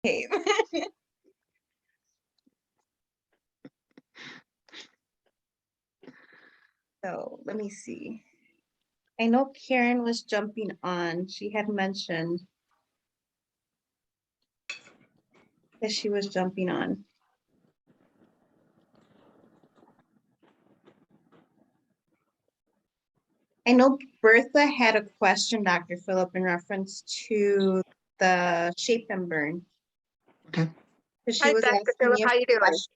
Okay. So let me see. I know Karen was jumping on. She had mentioned that she was jumping on. I know Bertha had a question, Dr. Phillip, in reference to the shape and burn. Okay. She Hi, was Dr. asking Phillip. you How you doing? questions.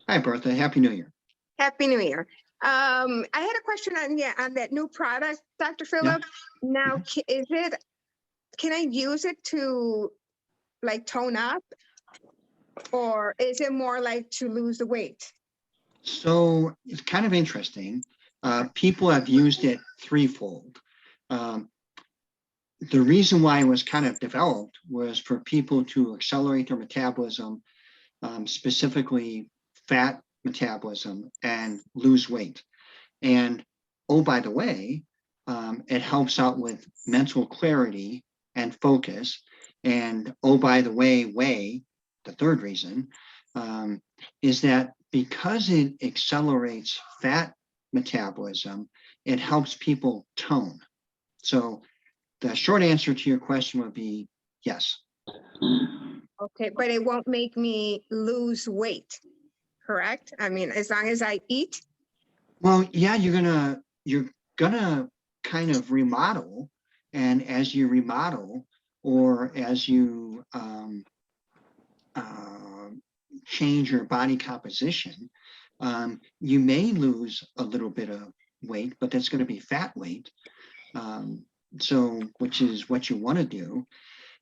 Hi, Bertha. Happy New Year. Happy New Year. I had a question on that new product, Dr. Phillip. Now, can I use it to like tone up, or is it more like to lose the weight? So it's kind of interesting. People have used it threefold. The reason why it was kind of developed was for people to accelerate their metabolism, specifically fat metabolism, and lose weight. And oh, by the way, it helps out with mental clarity and focus. And oh, by the way, the third reason is that because it accelerates fat metabolism, it helps people tone. So the short answer to your question would be yes. Okay, but it won't make me lose weight, correct? I mean, as long as I eat. Well, yeah, you're gonna kind of remodel, and as you remodel, or as you change your body composition, you may lose a little bit of weight, but that's going to be fat weight. So, which is what you want to do,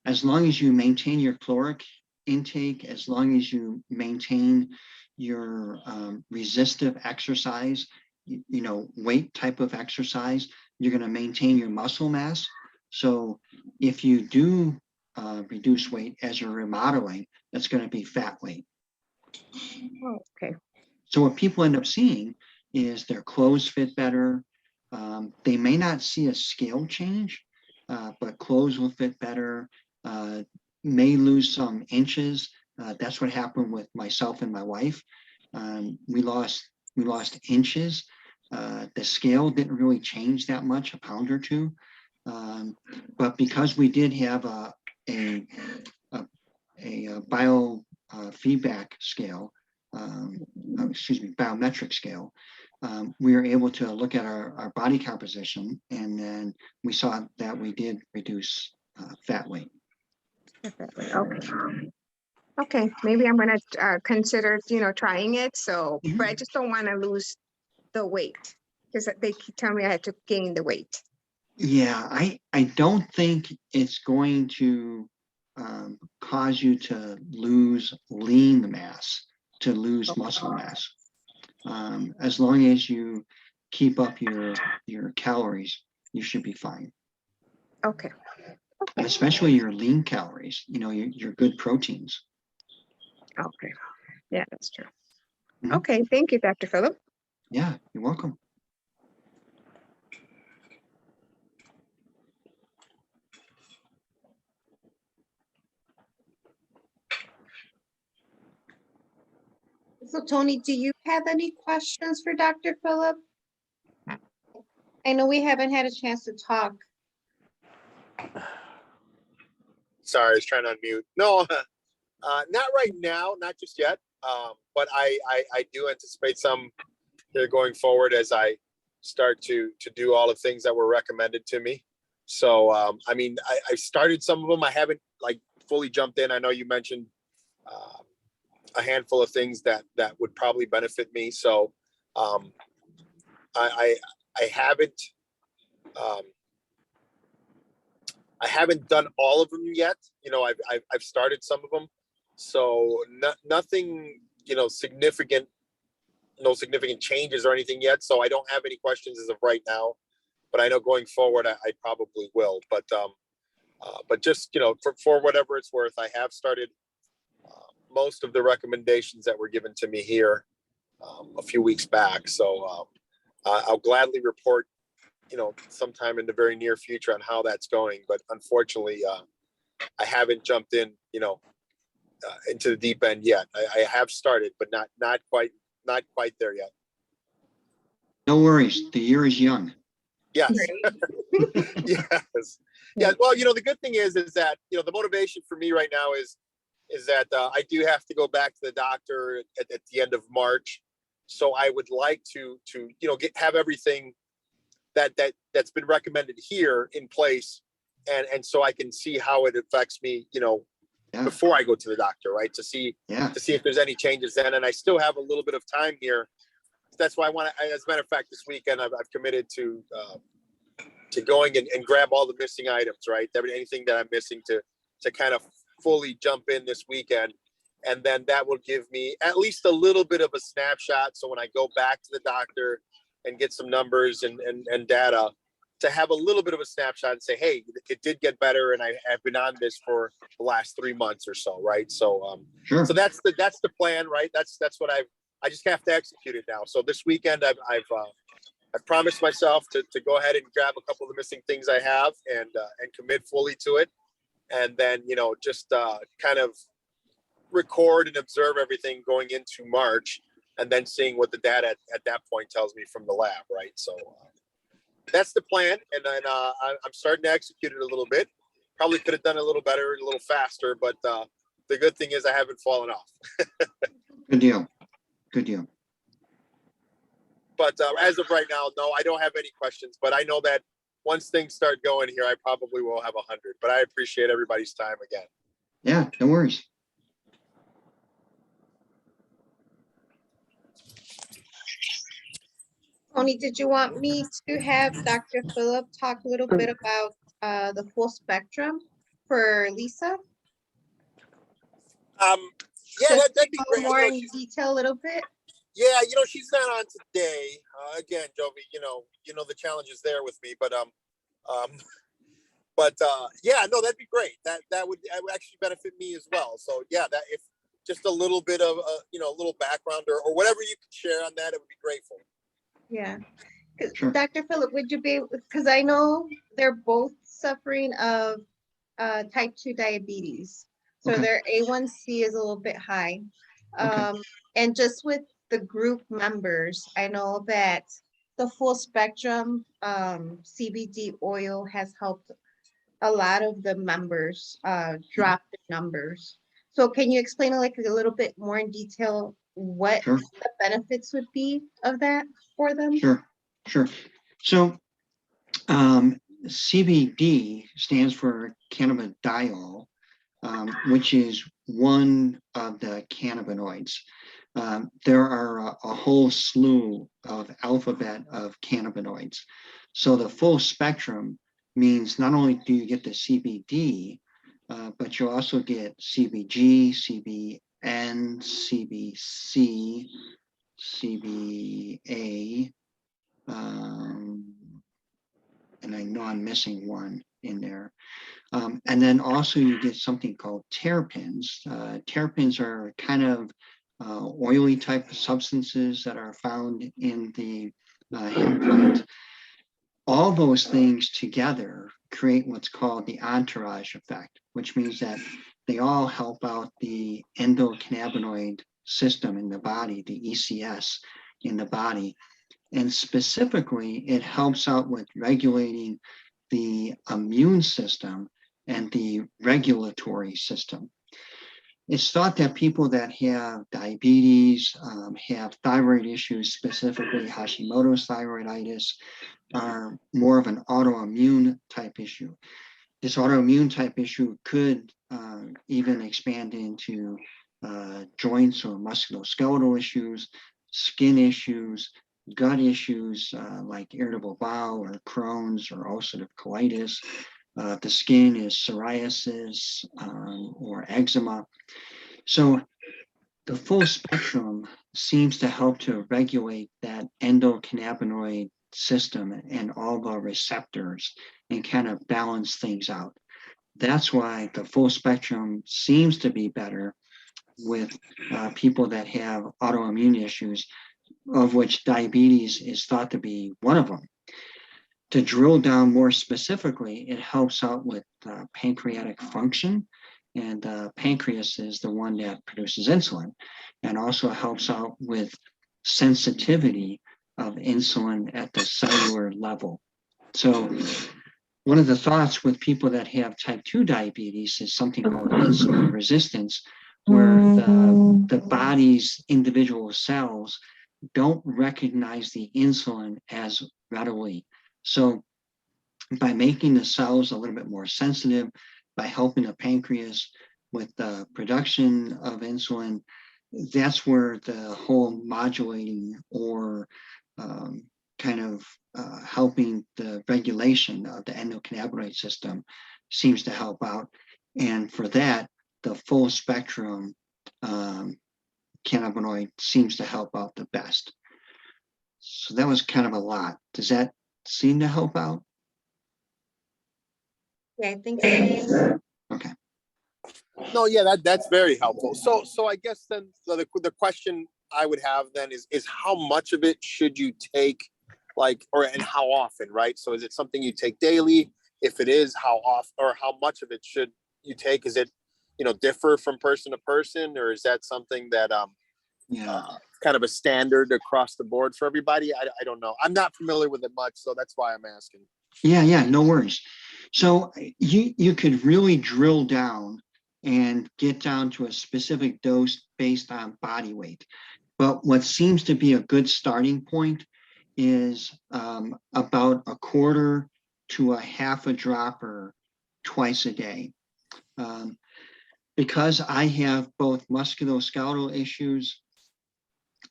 as long as you maintain your caloric intake, as long as you maintain your resistive exercise, weight type of exercise, you're going to maintain your muscle mass. So if you do reduce weight as you're remodeling, that's going to be fat weight. Oh, okay. So what people end up seeing is their clothes fit better. They may not see a scale change, but clothes will fit better, may lose some inches. That's what happened with myself and my wife. We lost inches. The scale didn't really change that much, a pound or two. But because we did have a biofeedback scale, biometric scale, we were able to look at our body composition, and then we saw that we did reduce fat weight. Okay. Okay, maybe I'm gonna consider, trying it. So, but I just don't want to lose the weight because they keep telling me I have to gain the weight. Yeah, I don't think it's going to cause you to lose lean mass, to lose muscle mass. As long as you keep up your calories, you should be fine. Okay. And especially your lean calories, your good proteins. Okay. Yeah, that's true. Mhm. Okay, thank you, Dr. Phillip. Yeah, you're welcome. So Tony, do you have any questions for Dr. Phillip? I know we haven't had a chance to talk. Sorry, I was trying to unmute. No, not right now, not just yet. But I do anticipate some here going forward as I start to do all the things that were recommended to me. So, I mean, I started some of them. I haven't like fully jumped in. I know you mentioned a handful of things that would probably benefit me. So, I haven't. I haven't done all of them yet. I've started some of them, so nothing, significant, no significant changes or anything yet. So I don't have any questions as of right now, but I know going forward, I probably will. But just, for whatever it's worth, I have started most of the recommendations that were given to me here a few weeks back. So I'll gladly report sometime in the very near future on how that's going. But unfortunately, I haven't jumped in, into the deep end yet. I have started, but not quite there yet. No worries. The year is young. Yes. Great. Yes. Yeah. Well, the good thing is that, the motivation for me right now is that I do have to go back to the doctor at the end of March. So I would like to have everything that's been recommended here in place. And so I can see how it affects me, Yeah. before I go to the doctor, right? To see Yeah. if there's any changes then. And I still have a little bit of time here. That's why as a matter of fact, this weekend I've committed to going and grab all the missing items, right? Anything that I'm missing to kind of fully jump in this weekend. And then that will give me at least a little bit of a snapshot. So when I go back to the doctor and get some numbers and data, to have a little bit of a snapshot and say, hey, it did get better, and I have been on this for the last 3 months or so, right? So Sure. so that's the plan, right? That's what I just have to execute it now. So this weekend I've promised myself to go ahead and grab a couple of the missing things I have and commit fully to it, and then just kind of record and observe everything going into March, and then seeing what the data at that point tells me from the lab, right? So that's the plan, and then I'm starting to execute it a little bit. Probably could have done a little better, a little faster, but the good thing is I haven't fallen off. Good deal. Good deal. But as of right now, no, I don't have any questions. But I know that once things start going here, I probably will have 100. But I appreciate everybody's time again. Yeah, no worries. Tony, did you want me to have Dr. Phillip talk a little bit about the full spectrum for Lisa? Yeah, Just that'd be go great. more in detail a little bit. Yeah, she's not on today. Again, Jovi, the challenge is there with me, but yeah, no, that'd be great. That would actually benefit me as well. So yeah, that if just a little bit of a little background or whatever you could share on that, it would be grateful. Yeah. Sure. Dr. Phillip, would you be, because I know they're both suffering of type 2 diabetes. So Okay. their A1C is a little bit high. Okay. And just with the group members, I know that the full spectrum CBD oil has helped a lot of the members drop the numbers. So can you explain like a little bit more in detail what Sure. the benefits would be of that for them? Sure. Sure. So CBD stands for cannabidiol, which is one of the cannabinoids. There are a whole slew of alphabet of cannabinoids. So the full spectrum means not only do you get the CBD, but you also get CBG, CBN, CBC, CBA, and I know I'm missing one in there. And then also you get something called terpenes. Terpenes are kind of oily type of substances that are found in the hemp plant. All those things together create what's called the entourage effect, which means that they all help out the endocannabinoid system in the body, the ECS in the body. And specifically, it helps out with regulating the immune system and the regulatory system. It's thought that people that have diabetes, have thyroid issues, specifically Hashimoto's thyroiditis, are more of an autoimmune type issue. This autoimmune type issue could even expand into joints or musculoskeletal issues, skin issues, gut issues like irritable bowel or Crohn's or ulcerative colitis. The skin is psoriasis or eczema. So the full spectrum seems to help to regulate that endocannabinoid system and all the receptors and kind of balance things out. That's why the full spectrum seems to be better with people that have autoimmune issues, of which diabetes is thought to be one of them. To drill down more specifically, it helps out with pancreatic function and the pancreas is the one that produces insulin, and also helps out with sensitivity of insulin at the cellular level. So one of the thoughts with people that have type 2 diabetes is something called insulin resistance, where the body's individual cells don't recognize the insulin as readily. So by making the cells a little bit more sensitive, by helping the pancreas with the production of insulin, that's where the whole modulating or kind of helping the regulation of the endocannabinoid system seems to help out. And for that, the full spectrum cannabinoid seems to help out the best. So that was kind of a lot. Does that seem to help out? Yeah, I think so. Okay. No, yeah, that's very helpful. So I guess then the question I would have then is how much of it should you take, like, or and how often, right? So is it something you take daily? If it is, how often or how much of it should you take? Is it, differ from person to person, or is that something that kind of a standard across the board for everybody? I don't know. I'm not familiar with it much, so that's why I'm asking. Yeah, no worries. So you could really drill down and get down to a specific dose based on body weight. But what seems to be a good starting point is about a quarter to a half a dropper twice a day. Because I have both musculoskeletal issues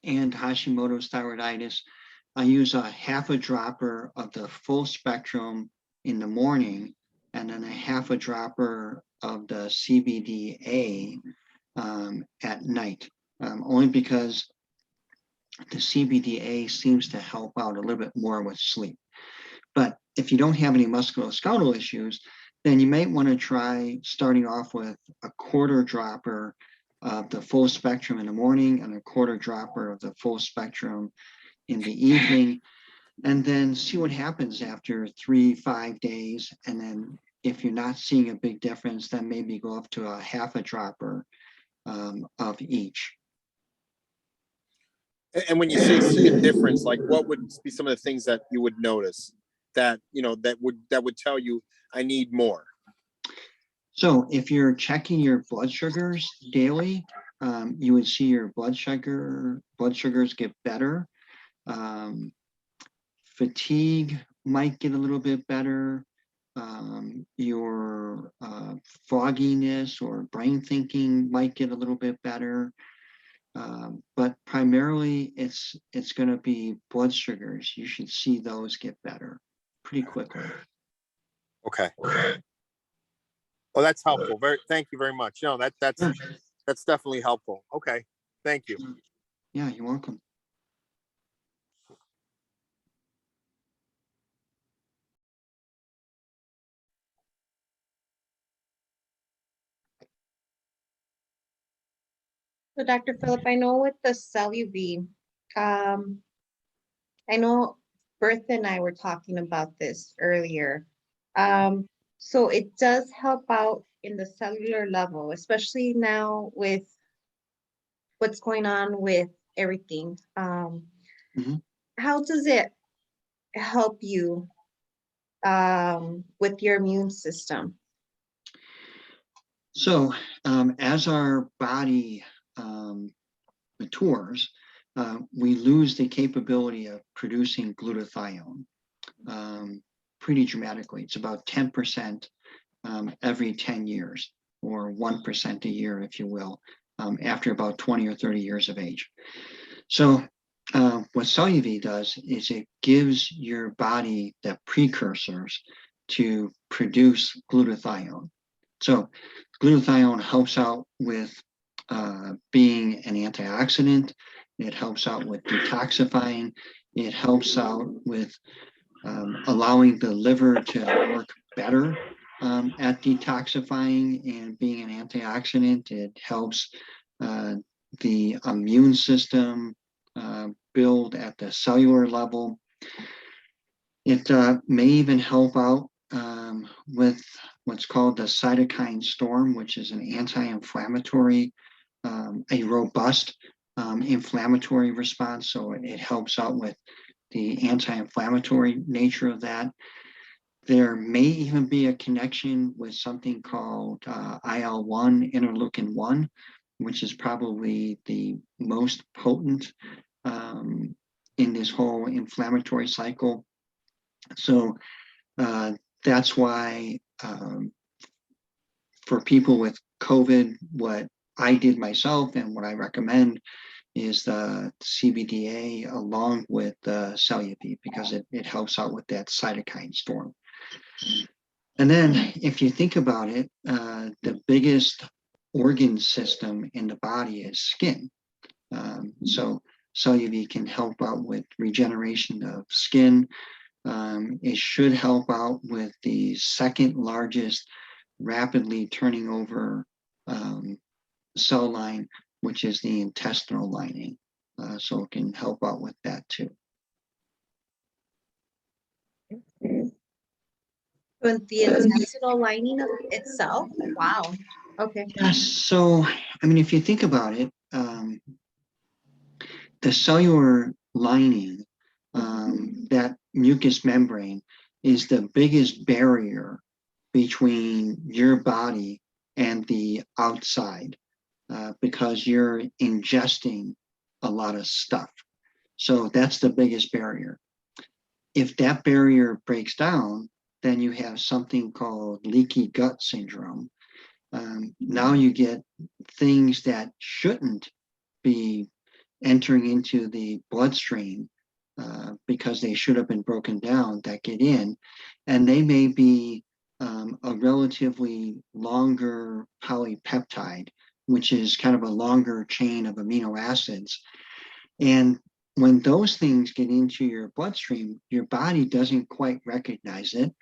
and Hashimoto's thyroiditis, I use a half a dropper of the full spectrum in the morning, and then a half a dropper of the CBDA at night, only because the CBDA seems to help out a little bit more with sleep. But if you don't have any musculoskeletal issues, then you might want to try starting off with a quarter dropper of the full spectrum in the morning and a quarter dropper of the full spectrum in the evening, and then see what happens after 3-5 days. And then if you're not seeing a big difference, then maybe go up to a half a dropper of each. And when you say see a difference, like what would be some of the things that you would notice that would tell you I need more? So if you're checking your blood sugars daily, you would see your blood sugars get better. Fatigue might get a little bit better. Your fogginess or brain thinking might get a little bit better. But primarily it's going to be blood sugars. You should see those get better pretty quickly. Okay. Well, that's helpful. Thank you very much. No, that's definitely helpful. Okay. Thank you. Yeah, you're welcome. So Dr. Phillip, I know with the Celluvi, I know Bertha and I were talking about this earlier. So it does help out in the cellular level, especially now with what's going on with everything. How does it help you with your immune system? So as our body matures, we lose the capability of producing glutathione pretty dramatically. It's about 10% every 10 years, or 1% a year, if you will, after about 20 or 30 years of age. So what Celluvi does is it gives your body the precursors to produce glutathione. So glutathione helps out with being an antioxidant. It helps out with detoxifying. It helps out with allowing the liver to work better at detoxifying and being an antioxidant. It helps the immune system build at the cellular level. It may even help out with what's called the cytokine storm, which is an anti-inflammatory, a robust inflammatory response. So it helps out with the anti-inflammatory nature of that. There may even be a connection with something called IL-1, interleukin 1, which is probably the most potent in this whole inflammatory cycle. So that's why for people with COVID, what I did myself and what I recommend is the CBDA along with the Cellubeat, because it helps out with that cytokine storm. And then if you think about it, the biggest organ system in the body is skin. So Cellubeat can help out with regeneration of skin. It should help out with the second largest rapidly turning over cell line, which is the intestinal lining. So it can help out with that too. But the intestinal lining of itself, wow, okay. Yes, so I mean, if you think about it, the cellular lining, that mucous membrane, is the biggest barrier between your body and the outside, because you're ingesting a lot of stuff. So that's the biggest barrier. If that barrier breaks down, then you have something called leaky gut syndrome. Now you get things that shouldn't be entering into the bloodstream because they should have been broken down that get in, and they may be a relatively longer polypeptide, which is kind of a longer chain of amino acids. And when those things get into your bloodstream, your body doesn't quite recognize it.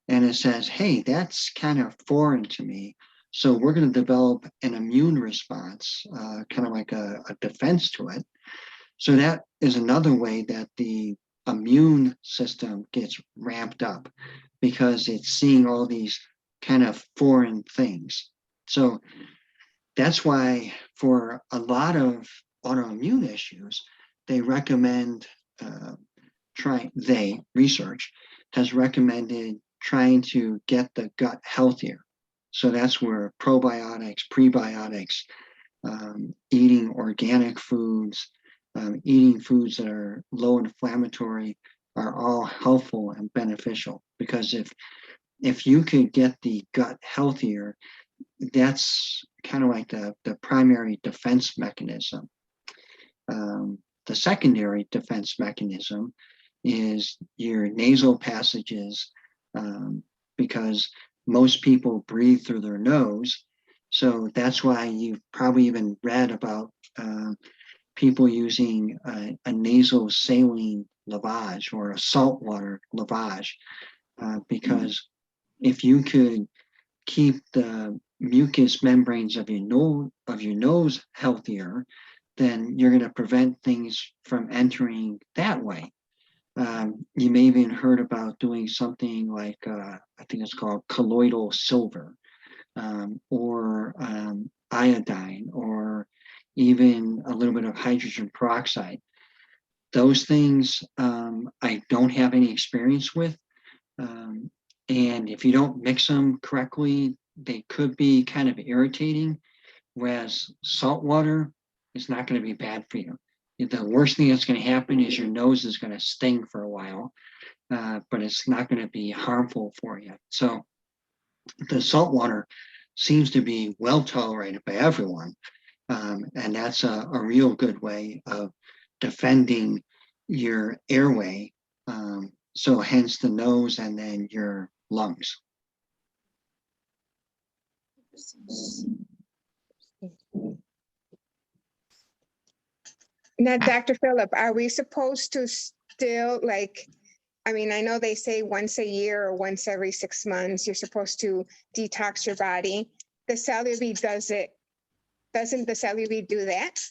And it says, hey, that's kind of foreign to me. So we're going to develop an immune response, kind of like a defense to it. So that is another way that the immune system gets ramped up, because it's seeing all these kind of foreign things. So that's why for a lot of autoimmune issues, they recommend research has recommended trying to get the gut healthier. So that's where probiotics, prebiotics, eating organic foods, eating foods that are low inflammatory are all helpful and beneficial. Because if you could get the gut healthier, that's kind of like the primary defense mechanism. The secondary defense mechanism is your nasal passages, because most people breathe through their nose. So that's why you've probably even read about people using a nasal saline lavage or a saltwater lavage, because if you could keep the mucous membranes of your nose healthier, then you're going to prevent things from entering that way. You may have even heard about doing something like, I think it's called colloidal silver, or iodine, or even a little bit of hydrogen peroxide. Those things I don't have any experience with. And if you don't mix them correctly, they could be kind of irritating, whereas salt water is not going to be bad for you. The worst thing that's going to happen is your nose is going to sting for a while, but it's not going to be harmful for you. So the salt water seems to be well tolerated by everyone. And that's a real good way of defending your airway. So hence the nose and then your lungs. Now, Dr. Phillip, are we supposed to still I mean, I know they say once a year or once every 6 months, you're supposed to detox your body. The Cellubeat does it. Doesn't the Cellubeat do that?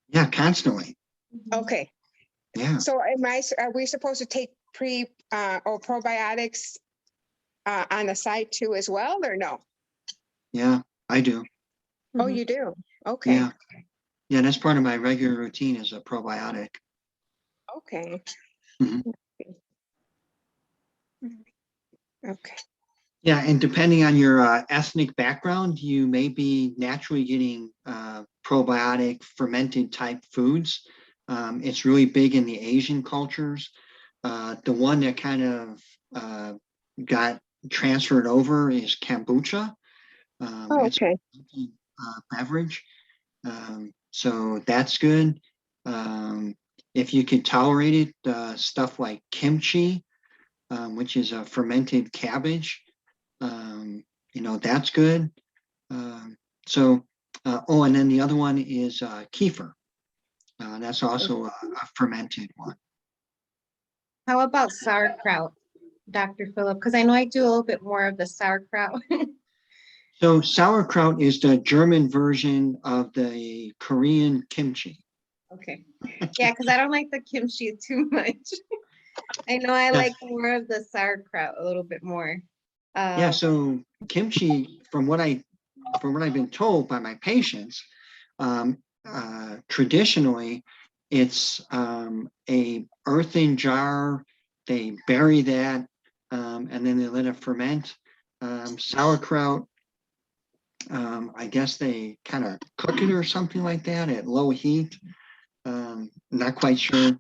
Yeah, constantly. Okay. Yeah. So are we supposed to take or probiotics on the side too as well, or no? Yeah, I do. Oh, Mhm. you do? Okay, Yeah. Yeah, that's part of my regular routine as a probiotic. okay. Mhm. Okay, Yeah, and depending on your ethnic background, you may be naturally getting probiotic fermented type foods. It's really big in the Asian cultures. The one that kind of got transferred over is kombucha. oh, It's okay, a beverage. So that's good. If you can tolerate it, stuff like kimchi, which is a fermented cabbage, that's good. Um, oh, and then the other one is kefir. That's also a fermented one. How about sauerkraut, Dr. Phillip? Because I know I do a little bit more of the sauerkraut. So sauerkraut is the German version of the Korean kimchi. Okay. Yeah, because I don't like the kimchi too much. I know I Yeah. like more of the sauerkraut a little bit more. Yeah, so kimchi, from what I've been told by my patients, traditionally it's a earthen jar. They bury that, and then they let it ferment. Sauerkraut, I guess they kind of cook it or something like that at low heat. Not quite sure,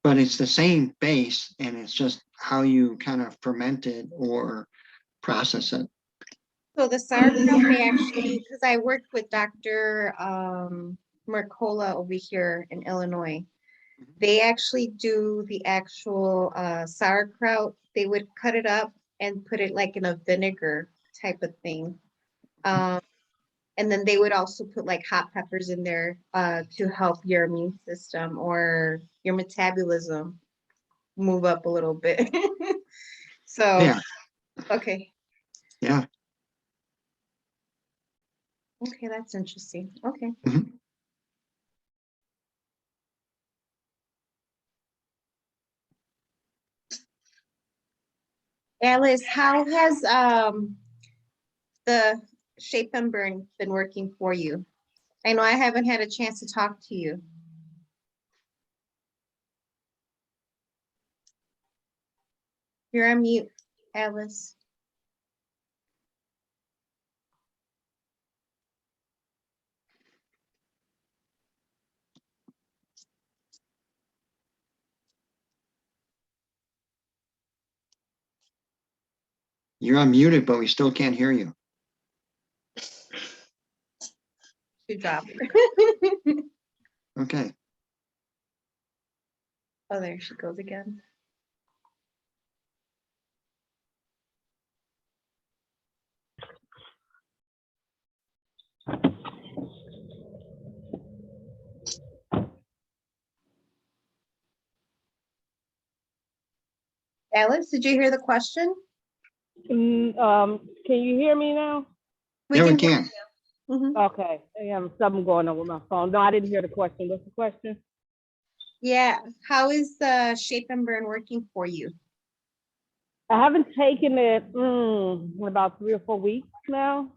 but it's the same base, and it's just how you kind of ferment it or process it. So the sauerkraut, they actually, because I worked with Dr. Mercola over here in Illinois. They actually do the actual sauerkraut. They would cut it up and put it like in a vinegar type of thing. And then they would also put like hot peppers in there to help your immune system or your metabolism move up a little bit. So, Yeah, okay. yeah. Okay, that's interesting. Okay. Mhm. Alice, how has the shape and burn been working for you? I know I haven't had a chance to talk to you. You're on mute, Alice. You're unmuted, but we still can't hear you. She dropped. Okay. Oh, there she goes again. Alice, did you hear the question? Can you hear me now? We Yeah, we can hear can. you. Mhm. Okay, I have something going on with my phone. No, I didn't hear the question. What's the question? Yeah, how is the shape and burn working for you? I haven't taken it in about 3 or 4 weeks now.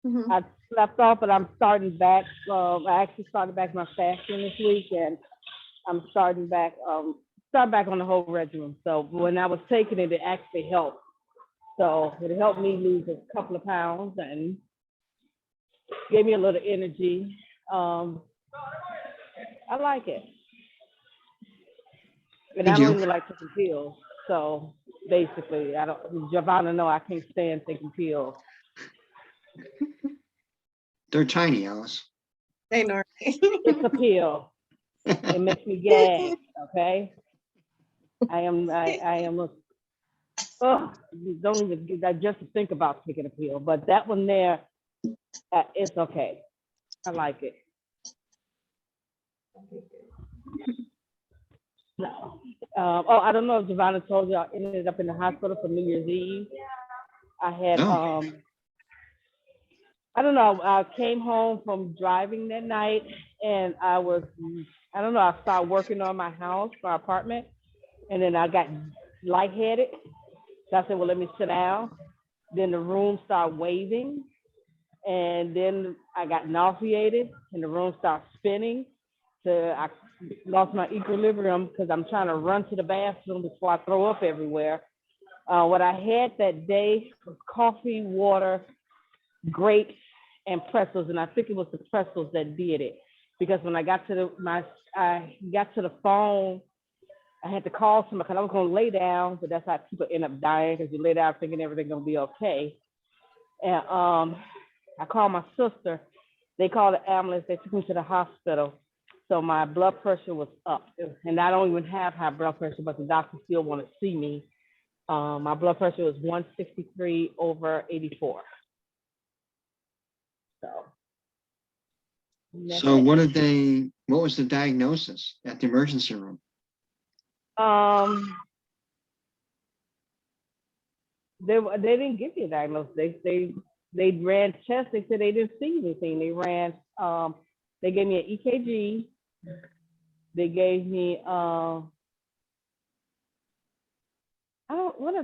Mhm. I slept off, but I'm starting back. I actually started back my fasting this week, and I'm starting back on the whole regimen. So when I was taking it, it actually helped. So it helped me lose a couple of pounds and gave me a little energy. I like it. And Did I don't you? even like taking pills. So basically, Giovanna know I can't stand taking pills. They're tiny, Alice. I know. It's a pill. It makes me gag, okay? I am don't even just think about taking a pill, but that one there, it's okay. I like it. No. I don't know if Giovanna told you I ended up in the hospital for New Year's Eve. I had No. I don't know. I came home from driving that night, and I started working on my house, my apartment, and then I got lightheaded. So I said, well, let me sit down. then the room started waving, and then I got nauseated, and the room started spinning. So I lost my equilibrium because I'm trying to run to the bathroom before I throw up everywhere. What I had that day was coffee, water, grapes, and pretzels, and I think it was the pretzels that did it. Because when I got to the phone, I had to call somebody because I was going to lay down, but that's how people end up dying, because you lay down thinking everything's going to be okay. And I called my sister. They called the ambulance. They took me to the hospital. So my blood pressure was up. And I don't even have high blood pressure, but the doctor still want to see me. My blood pressure was 163/84. So what was the diagnosis at the emergency room? They didn't give me a diagnosis. They ran tests. They said they didn't see anything. They ran they gave me an EKG. They gave me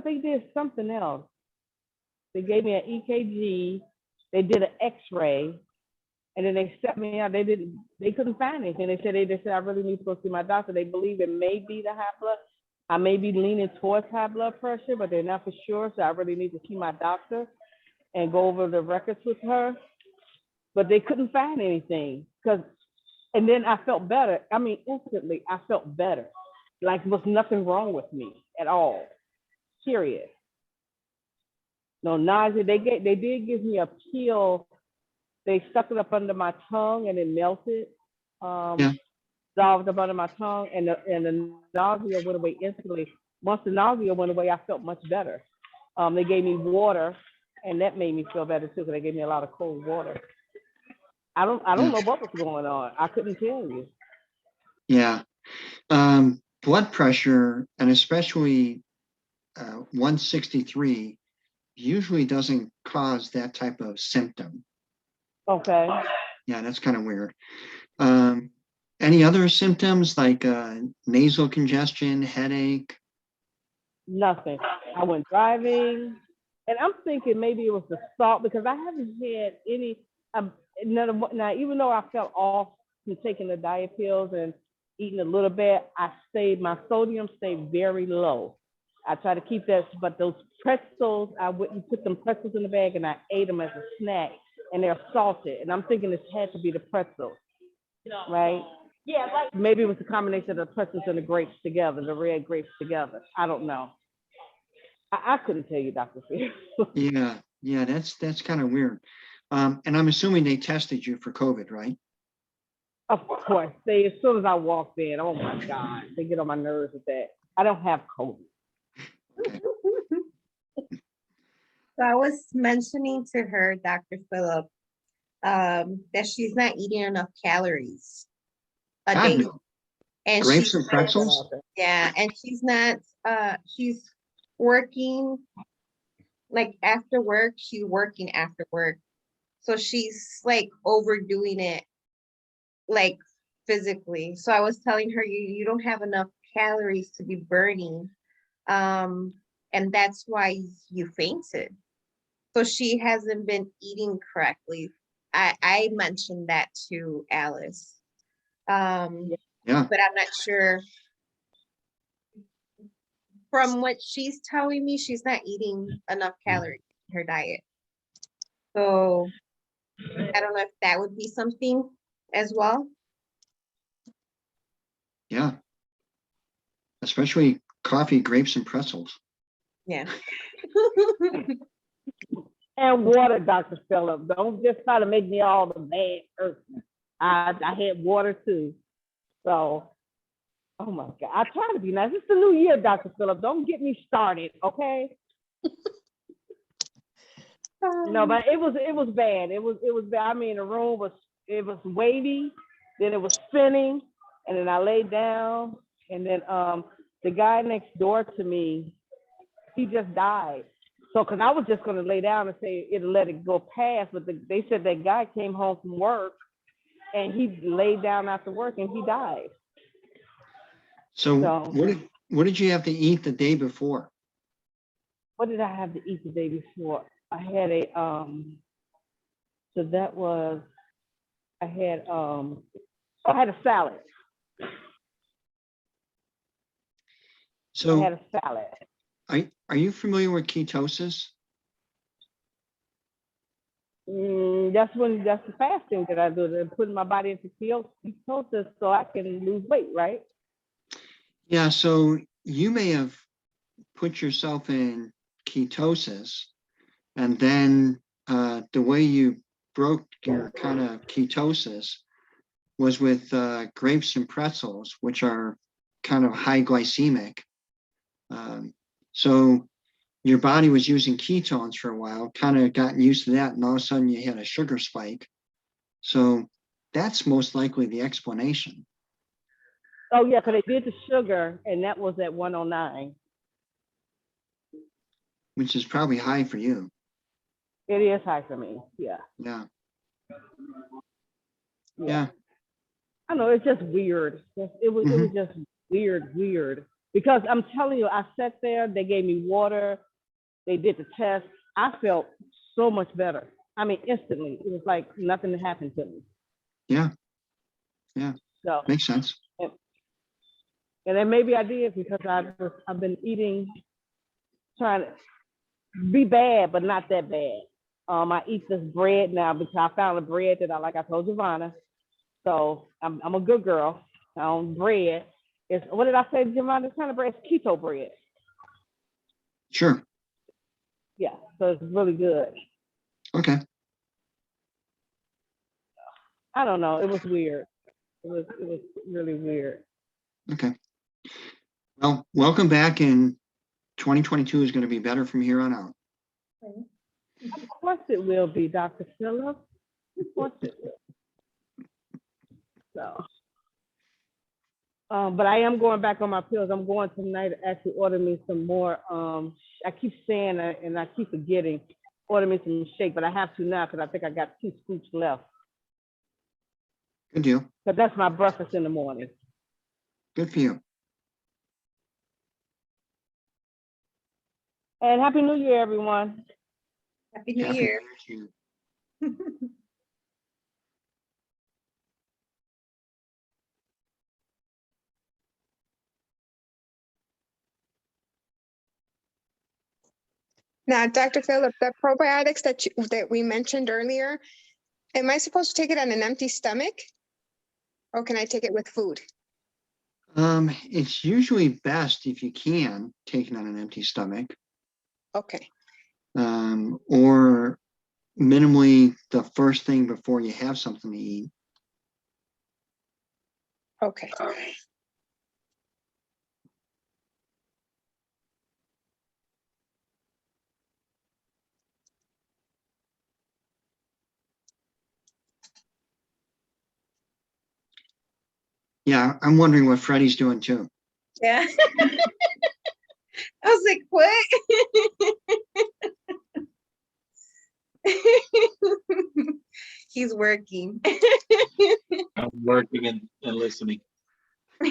they did something else. They gave me an EKG. They did an X-ray, and then they set me out. They couldn't find anything. They said I really need to go see my doctor. They believe it may be the high blood. I may be leaning towards high blood pressure, but they're not for sure. So I really need to see my doctor and go over the records with her. But they couldn't find anything and then I felt better. I mean, instantly I felt better. Like there was nothing wrong with me at all. Period. No nausea. They did give me a pill. They stuck it up under my tongue and it melted. Dissolved up under my tongue, and the nausea went away instantly. Once the nausea went away, I felt much better. They gave me water, and that made me feel better too, because they gave me a lot of cold water. I don't know what was going on. I couldn't tell you. Yeah. Blood pressure, and especially 163, usually doesn't cause that type of symptom. Okay. Yeah, that's kind of weird. Any other symptoms like nasal congestion, headache? Nothing. I went driving, and I'm thinking maybe it was the salt, because I haven't had any. Now, even though I felt off from taking the diet pills and eating a little bit, my sodium stayed very low. I try to keep that, but those pretzels, I wouldn't put them pretzels in the bag and I ate them as a snack, and they're salted. And I'm thinking this had to be the pretzels, right? Yeah, like maybe it was a combination of the pretzels and the grapes together, the red grapes together. I don't know. I couldn't tell you, Dr. Phil. Yeah, that's kind of weird. And I'm assuming they tested you for COVID, right? Of course. As soon as I walked in, oh my God, they get on my nerves with that. I don't have COVID. Okay. So I was mentioning to her, Dr. Phillip, that she's not eating enough calories a day. No. And Grapes and pretzels? Yeah, and she's not, she's working, like after work, she's working after work. So she's like overdoing it, like physically. So I was telling her, you don't have enough calories to be burning. And that's why you fainted. So she hasn't been eating correctly. I mentioned that to Alice. Yeah. But I'm not sure. From what she's telling me, she's not eating enough calories in her diet. So I don't know if that would be something as well. Yeah. Especially coffee, grapes, and pretzels. Yeah. And water, Dr. Phillip. Don't just try to make me all the bad person. I had water too. So, oh my God. I try to be nice. It's the new year, Dr. Phillip. Don't get me started, okay? No, but it was bad. It was bad. I mean, the room was wavy, then it was spinning, and then I laid down, and then the guy next door to me, he just died. So, because I was just going to lay down and say it'll let it go past, but they said that guy came home from work and he laid down after work and he died. So what did you have to eat the day before? What did I have to eat the day before? I had a so that was I had a salad. I So had a salad. are you familiar with ketosis? That's the fasting that I do. They're putting my body into ketosis so I can lose weight, right? Yeah, so you may have put yourself in ketosis, and then the way you broke your kind of ketosis was with grapes and pretzels, which are kind of high glycemic. So your body was using ketones for a while, kind of gotten used to that, and all of a sudden you had a sugar spike. So that's most likely the explanation. Oh yeah, because they did the sugar, and that was at 109. Which is probably high for you. It is high for me. Yeah. Yeah. Yeah. Yeah. I know it's just weird. It was just weird. Because I'm telling you, I sat there. They gave me water. They did the test. I felt so much better. I mean, instantly. It was like nothing had happened to me. Yeah. Yeah. So Makes sense. and then maybe I did because I've been eating, trying to be bad, but not that bad. I eat this bread now because I found a bread that I like. I told Giovanna. So I'm a good girl. Bread. It's, what did I say, Giovanna? It's kind of bread. It's keto bread. Sure. Yeah. So it's really good. Okay. I don't know. It was weird. It was really weird. Okay. Well, welcome back, and 2022 is going to be better from here on out. Of course it will be, Dr. Phillip. Of course it will. So, but I am going back on my pills. I'm going tonight to actually order me some more. I keep saying it and I keep forgetting. Order me some shake, but I have to now because I think I got 2 scoops left. Good deal. But that's my breakfast in the morning. Good for you. And Happy New Year, everyone. Happy New Happy Year. New Year to you. Now, Dr. Phillip, the probiotics that we mentioned earlier, am I supposed to take it on an empty stomach? Or can I take it with food? It's usually best if you can take it on an empty stomach, Okay. or minimally the first thing before you have something to eat. Okay. Yeah, I'm wondering what Freddie's doing too. Yeah. I was like, what? He's working. I'm working and listening. I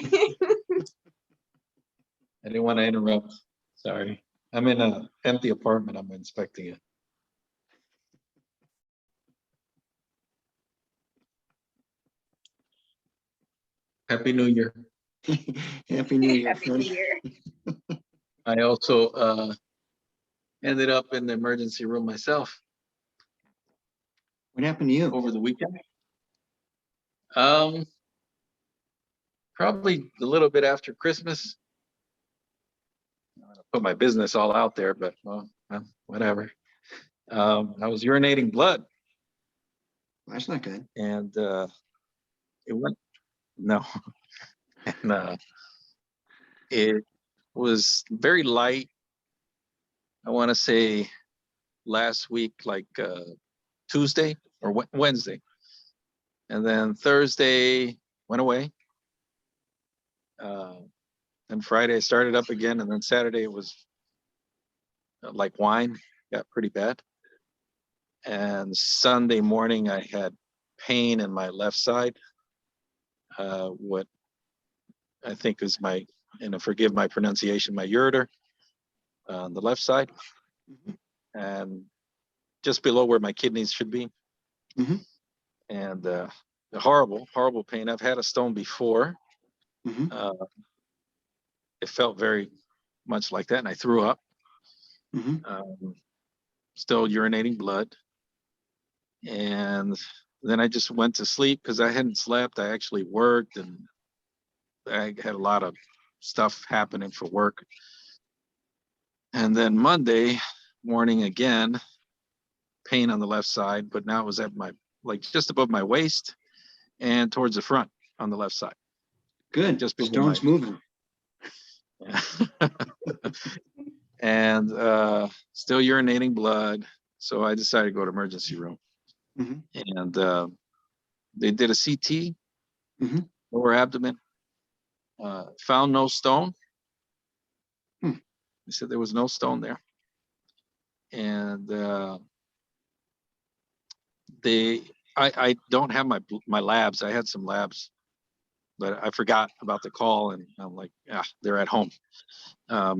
didn't want to interrupt. Sorry. I'm in an empty apartment. I'm inspecting it. Happy New Year. Happy New Year, Happy New Freddie. Year. I also ended up in the emergency room myself What happened to you? over the weekend. Probably a little bit after Christmas. I don't put my business all out there, but well, whatever. I was urinating blood. That's not good. And it went no. And it was very light. I want to say last week, like Tuesday or Wednesday, and then Thursday went away. And Friday I started up again, and then Saturday it was like wine, got pretty bad. And Sunday morning I had pain in my left side. What I think is my, and forgive my pronunciation, my ureter on the left side. Mhm. And just below where my kidneys should be. Mhm. And horrible, horrible pain. I've had a stone before. Mhm. It felt very much like that, and I threw up. Mhm. Still urinating blood. And then I just went to sleep because I hadn't slept. I actually worked, and I had a lot of stuff happening for work. And then Monday morning again, pain on the left side, but now it was at my, like just above my waist and towards the front on the left side. Good. Just below Stone's my, moving. and still urinating blood. So I decided to go to emergency room. Mhm. And they did a CT, Mhm. lower abdomen, found no stone. Hmm. They said there was no stone there. And I don't have my labs. I had some labs, but I forgot about the call, and I'm like, yeah, they're at home. They're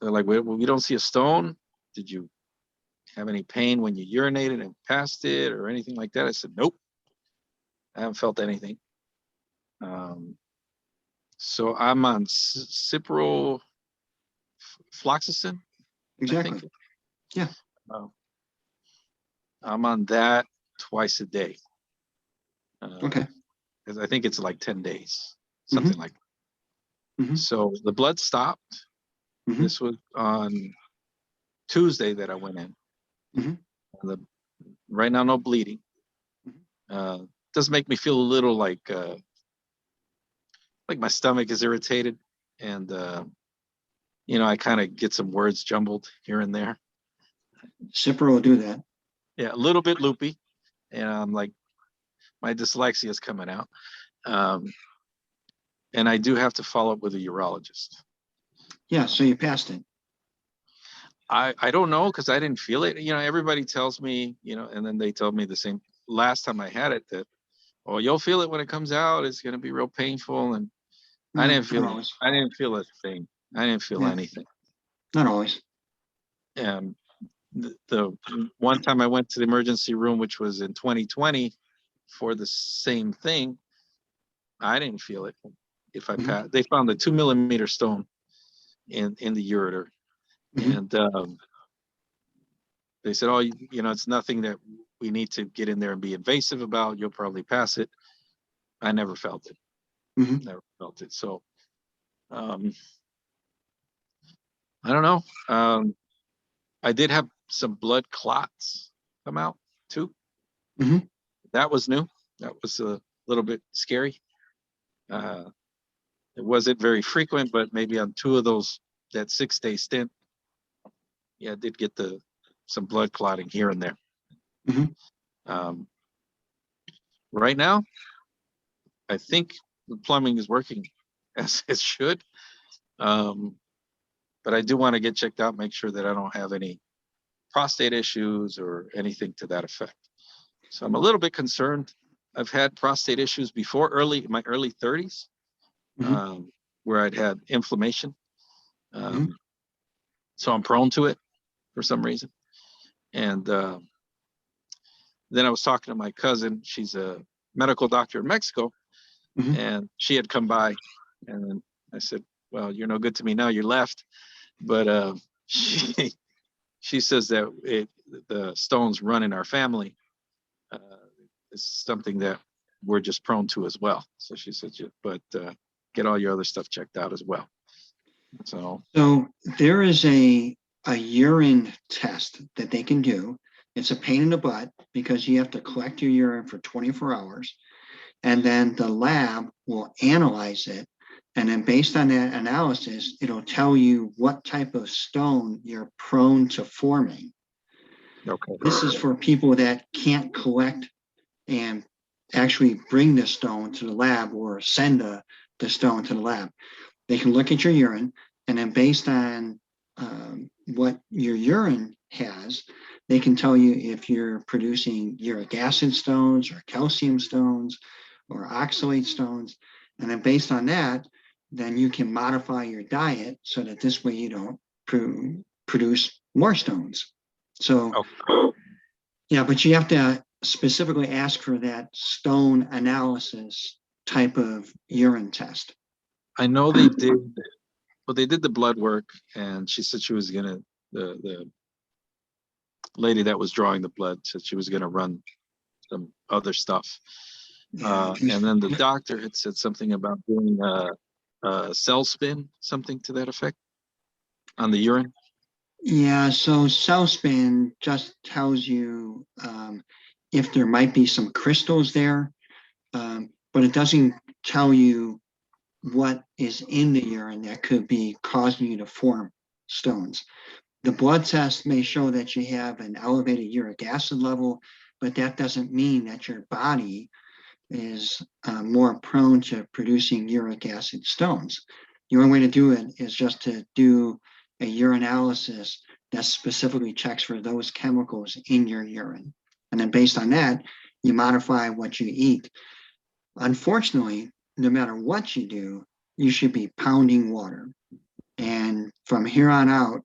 like, we don't see a stone. Did you have any pain when you urinated and passed it or anything like that? I said, nope, I haven't felt anything. So I'm on ciprofloxacin, I Exactly. think. Yeah. I'm on that twice a day. Okay. Because I think it's like 10 days, Mhm. something like that. Mhm. So the blood stopped. Mhm. This was on Tuesday that I went in. Mhm. Right now, no bleeding. Does make me feel a little like my stomach is irritated, and I kind of get some words jumbled here and there. Cipro will do that. Yeah, a little bit loopy, and I'm like, my dyslexia is coming out. And I do have to follow up with a urologist. Yeah. So you passed it. I don't know, because I didn't feel it. Everybody tells me, and then they told me the same last time I had it, that, oh, you'll feel it when it comes out. It's going to be real painful. And I No, didn't feel not always. I didn't feel a thing. I didn't feel Yeah. anything. Not always. And the one time I went to the emergency room, which was in 2020 for the same thing, I didn't feel it. If I Mhm. passed, they found a 2 millimeter stone in the ureter. Mhm. And they said, oh, it's nothing that we need to get in there and be invasive about. You'll probably pass it. I never felt it. Mhm. Never felt it. So I don't know. I did have some blood clots come out too. Mhm. That was new. That was a little bit scary. It wasn't very frequent, but maybe on two of those, that 6-day stint, yeah, I did get some blood clotting here and there. Mhm. Right now, I think the plumbing is working as it should. But I do want to get checked out, make sure that I don't have any prostate issues or anything to that effect. So I'm a little bit concerned. I've had prostate issues before, in my early 30s, Mhm. where I'd had inflammation. Mhm. So I'm prone to it for some reason. And then I was talking to my cousin. She's a medical doctor in Mexico, Mhm. and she had come by, and then I said, well, you're no good to me now, you left. But she says that the stones run in our family. It's something that we're just prone to as well. So she said, but get all your other stuff checked out as well. So there is a urine test that they can do. It's a pain in the butt because you have to collect your urine for 24 hours, and then the lab will analyze it. And then based on that analysis, it'll tell you what type of stone you're prone to forming. okay. This is for people that can't collect and actually bring the stone to the lab or send the stone to the lab. They can look at your urine, and then based on what your urine has, they can tell you if you're producing uric acid stones or calcium stones or oxalate stones. And then based on that, then you can modify your diet so that this way you don't produce more stones. So, Okay. yeah, but you have to specifically ask for that stone analysis type of urine test. I know they did, well, they did the blood work, and she said she was gonna, the lady that was drawing the blood said she was gonna run some other stuff. And then the doctor had said something about doing a cell spin, something to that effect on the urine. Yeah, so cell spin just tells you if there might be some crystals there, but it doesn't tell you what is in the urine that could be causing you to form stones. The blood test may show that you have an elevated uric acid level, but that doesn't mean that your body is more prone to producing uric acid stones. The only way to do it is just to do a urinalysis that specifically checks for those chemicals in your urine. And then based on that, you modify what you eat. Unfortunately, no matter what you do, you should be pounding water. And from here on out,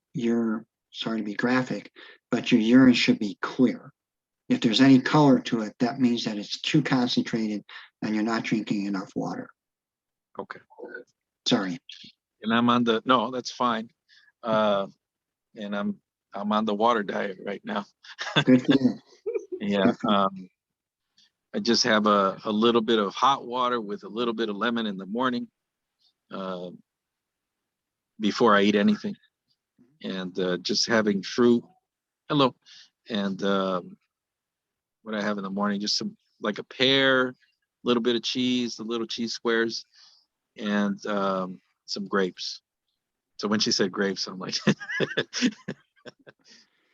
sorry to be graphic, but your urine should be clear. If there's any color to it, that means that it's too concentrated and you're not drinking enough water. Okay. Sorry. And I'm on the, no, that's fine. And I'm on the water diet right now. Good for you. Yeah. I just have a little bit of hot water with a little bit of lemon in the morning before I eat anything. And just having fruit. Hello. And what I have in the morning, just some, like a pear, a little bit of cheese, the little cheese squares, and some grapes. So when she said grapes, I'm like,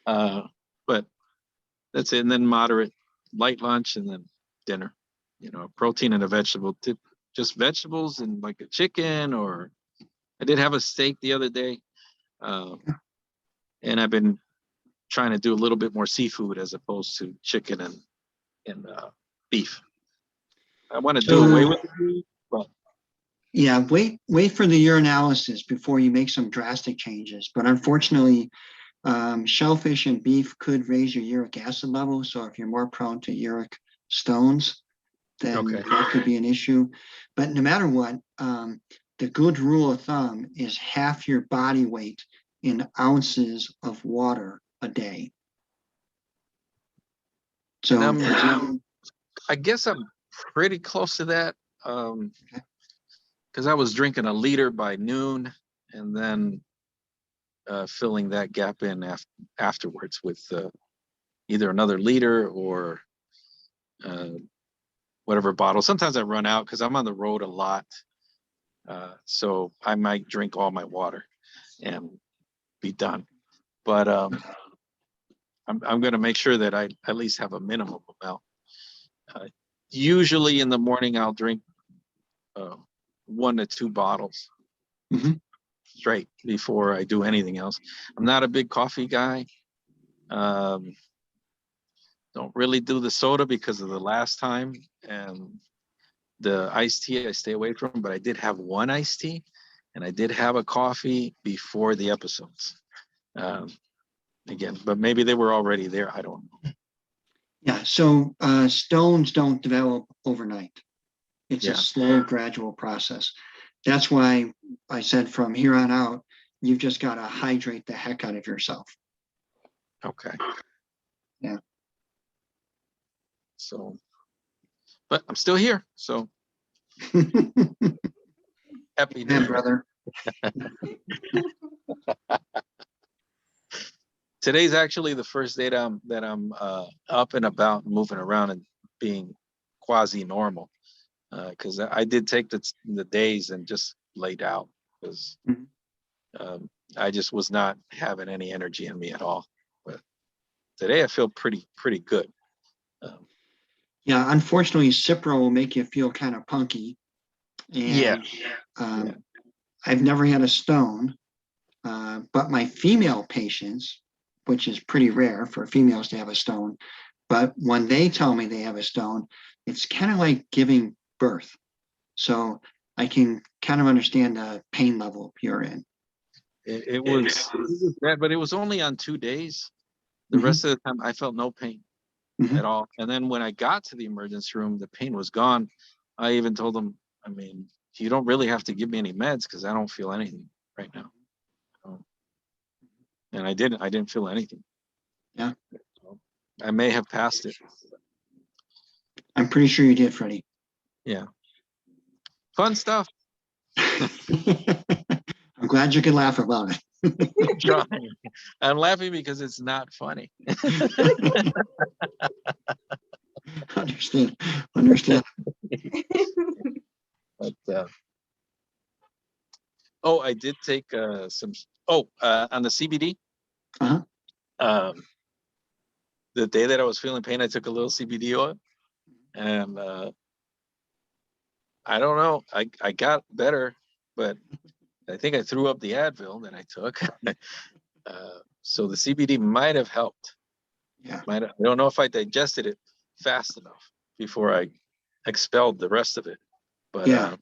but that's it. And then moderate light lunch, and then dinner, protein and a vegetable, just vegetables and like a chicken, or I did have a steak the other day. And I've been trying to do a little bit more seafood as opposed to chicken and beef. I want to do away with the beef, but Yeah, wait for the urinalysis before you make some drastic changes. But unfortunately, shellfish and beef could raise your uric acid level. So if you're more prone to uric stones, then okay. that could be an issue. But no matter what, the good rule of thumb is half your body weight in ounces of water a day. So I guess I'm pretty close to that. Because I was drinking a liter by noon, and then filling that gap in afterwards with either another liter or whatever bottle. Sometimes I run out because I'm on the road a lot. So I might drink all my water and be done. But I'm going to make sure that I at least have a minimum amount. Usually in the morning, I'll drink 1 to 2 bottles straight before I do anything else. I'm not a big coffee guy. Don't really do the soda because of the last time, and the iced tea I stay away from, but I did have 1 iced tea, and I did have a coffee before the episodes. Again, but maybe they were already there. I don't know. yeah, so stones don't develop overnight. It's Yeah. a slow, gradual process. That's why I said from here on out, you've just got to hydrate the heck out of yourself. Okay. Yeah. So, but I'm still here. So happy New Yeah, Year. brother. Today's actually the first day that I'm up and about, moving around and being quasi normal. Because I did take the days and just laid out because I just was not having any energy in me at all. But today I feel pretty good. Yeah, unfortunately, Cipro will make you feel kind of punky. And I've never had a stone, but my female patients, which is pretty rare for females to have a stone, but when they tell me they have a stone, it's kind of like giving birth. So I can kind of understand the pain level you're in. It was bad, but it was only on 2 days. The Mhm. rest of the time, I felt no pain Mhm. at all. And then when I got to the emergency room, the pain was gone. I even told them, I mean, you don't really have to give me any meds because I don't feel anything right now. And I didn't feel anything. Yeah. So I may have passed it. I'm pretty sure you did, Freddie. Yeah. Fun stuff. I'm glad you can laugh about it. I'm trying. I'm laughing because it's not funny. Understand. Understand. But oh, I did take some. Oh, on the CBD. Uh-huh. The day that I was feeling pain, I took a little CBD oil, and I don't know. I got better, but I think I threw up the Advil that I took. So the CBD might have helped. Yeah. I don't know if I digested it fast enough before I expelled the rest of it, but Yeah.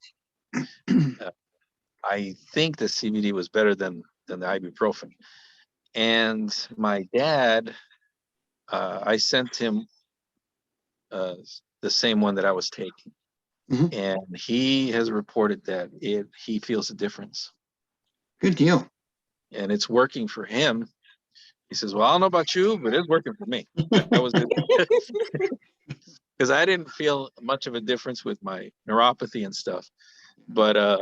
I think the CBD was better than the ibuprofen. And my dad, I sent him the same one that I was taking, Mhm. and he has reported that he feels a difference, Good deal. and it's working for him. He says, "Well, I don't know about you, but it's working for me." That was it. Because I didn't feel much of a difference with my neuropathy and stuff, but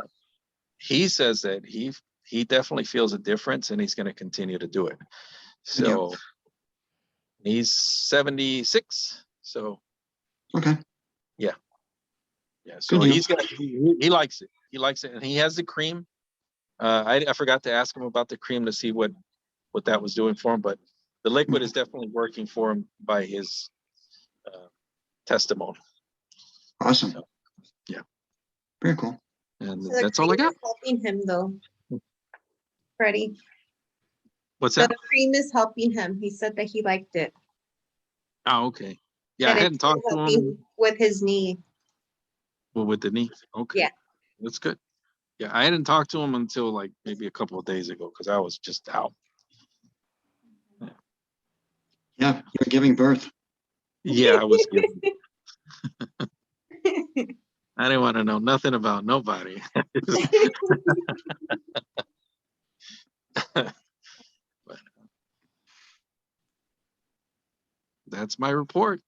he says that he definitely feels a difference, and he's going to continue to do it. Good deal. So he's 76. So Okay. yeah. Good So deal. he likes it. He likes it, and he has the cream. I forgot to ask him about the cream to see what that was doing for him, but the liquid is definitely working for him by his testimony. Awesome. So, yeah. Very cool. And So the that's all I cream got. is helping him though, Freddie. What's The that? cream is helping him. He said that he liked it. Oh, okay. Yeah, I That hadn't it's talked to him helping with his knee. with the knee. Okay. Yeah. That's good. Yeah, I hadn't talked to him until like maybe a couple of days ago because I was just out. Yeah, you're giving birth. Yeah, I was giving. I didn't want to know nothing about nobody. But that's my report.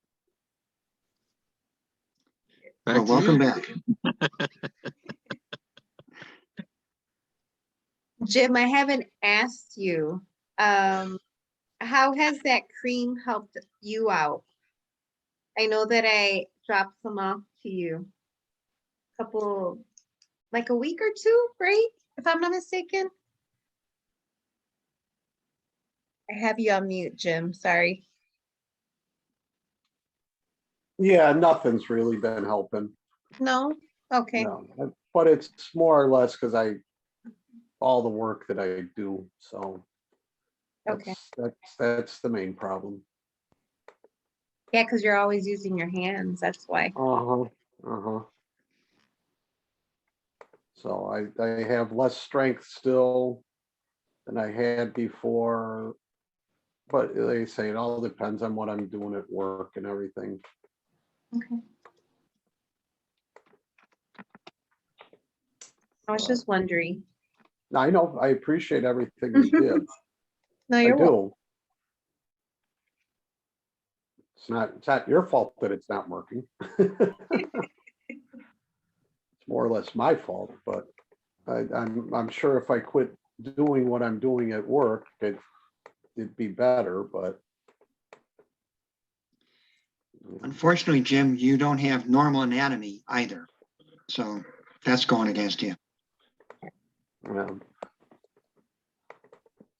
Back Well, to welcome you. back. Jim, I haven't asked you, how has that cream helped you out? I know that I dropped some off to you like a week or two, right? If I'm not mistaken. I have you on mute, Jim. Sorry. Yeah, nothing's really been helping. No? Okay. No, but it's more or less because all the work that I do. So Okay. that's the main problem. Yeah, because you're always using your hands. That's why. Uh-huh. Uh-huh. So I have less strength still than I had before. But they say it all depends on what I'm doing at work and everything. Okay. I was just wondering. I know, I appreciate everything you did. No, I you're welcome. do. It's not your fault that it's not working. It's more or less my fault, but I'm sure if I quit doing what I'm doing at work, it'd be better, but Unfortunately, Jim, you don't have normal anatomy either. So that's going against you.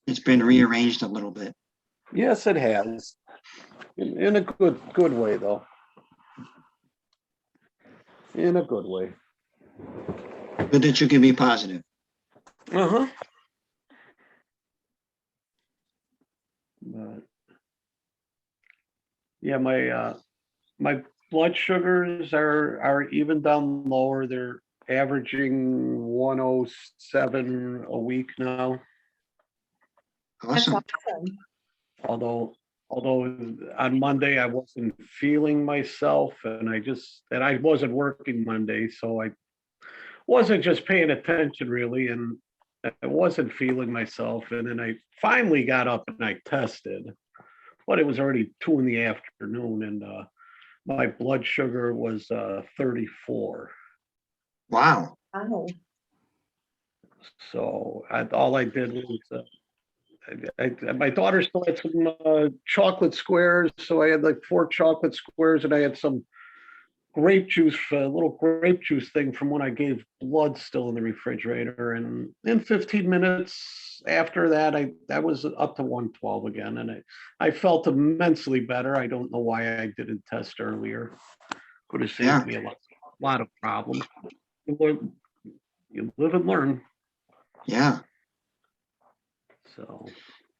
It's been rearranged a little bit. yes, it has. In a good way though. In a good way. Good that you can be positive. Uh-huh. But yeah, my blood sugars are even down lower. They're averaging 107 a week now. That's Awesome. awesome. although on Monday I wasn't feeling myself, and I wasn't working Monday, so I wasn't just paying attention really, and I wasn't feeling myself. And then I finally got up and I tested, but it was already 2 in the afternoon, and my blood sugar was 34. Wow. Oh, So all I did was my daughter still had some chocolate squares, so I had like 4 chocolate squares, and I had some grape juice, a little grape juice thing from when I gave blood still in the refrigerator. And in 15 minutes after that, I was up to 112 again, and I felt immensely better. I don't know why I didn't test earlier. Could have saved Yeah. me a lot of problems. You live and learn. Yeah. So,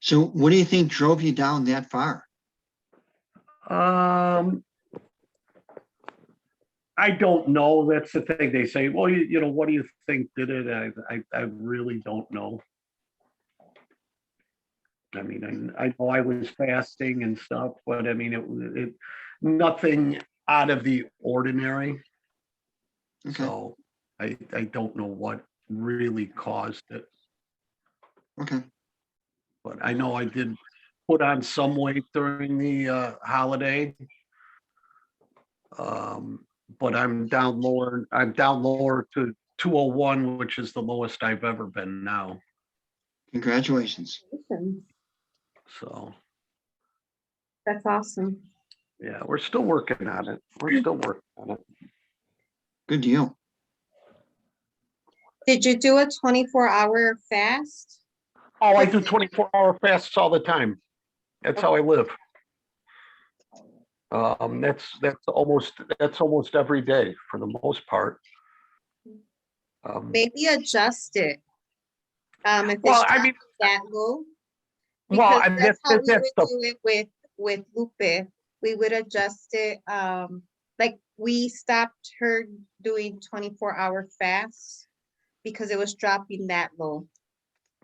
So what do you think drove you down that far? I don't know. That's the thing. They say, well, you know, what do you think did it? I really don't know. I mean, I know I was fasting and stuff, but I mean, it nothing out of the ordinary. Okay. So I don't know what really caused it, Okay. but I know I did put on some weight during the holiday. But I'm down lower. I'm down lower to 201, which is the lowest I've ever been now. Congratulations. listen, So that's awesome. yeah, we're still working on it. We're still working on it. Good deal. Did you do a 24-hour fast? Oh, I do 24-hour fasts all the time. That's how I live. That's almost every day for the most part. Maybe adjust it. If Well, it's I mean, that low, well, because I mean, that's how we that's would the do it with Lupe. We would adjust it. Like we stopped her doing 24-hour fasts because it was dropping that low.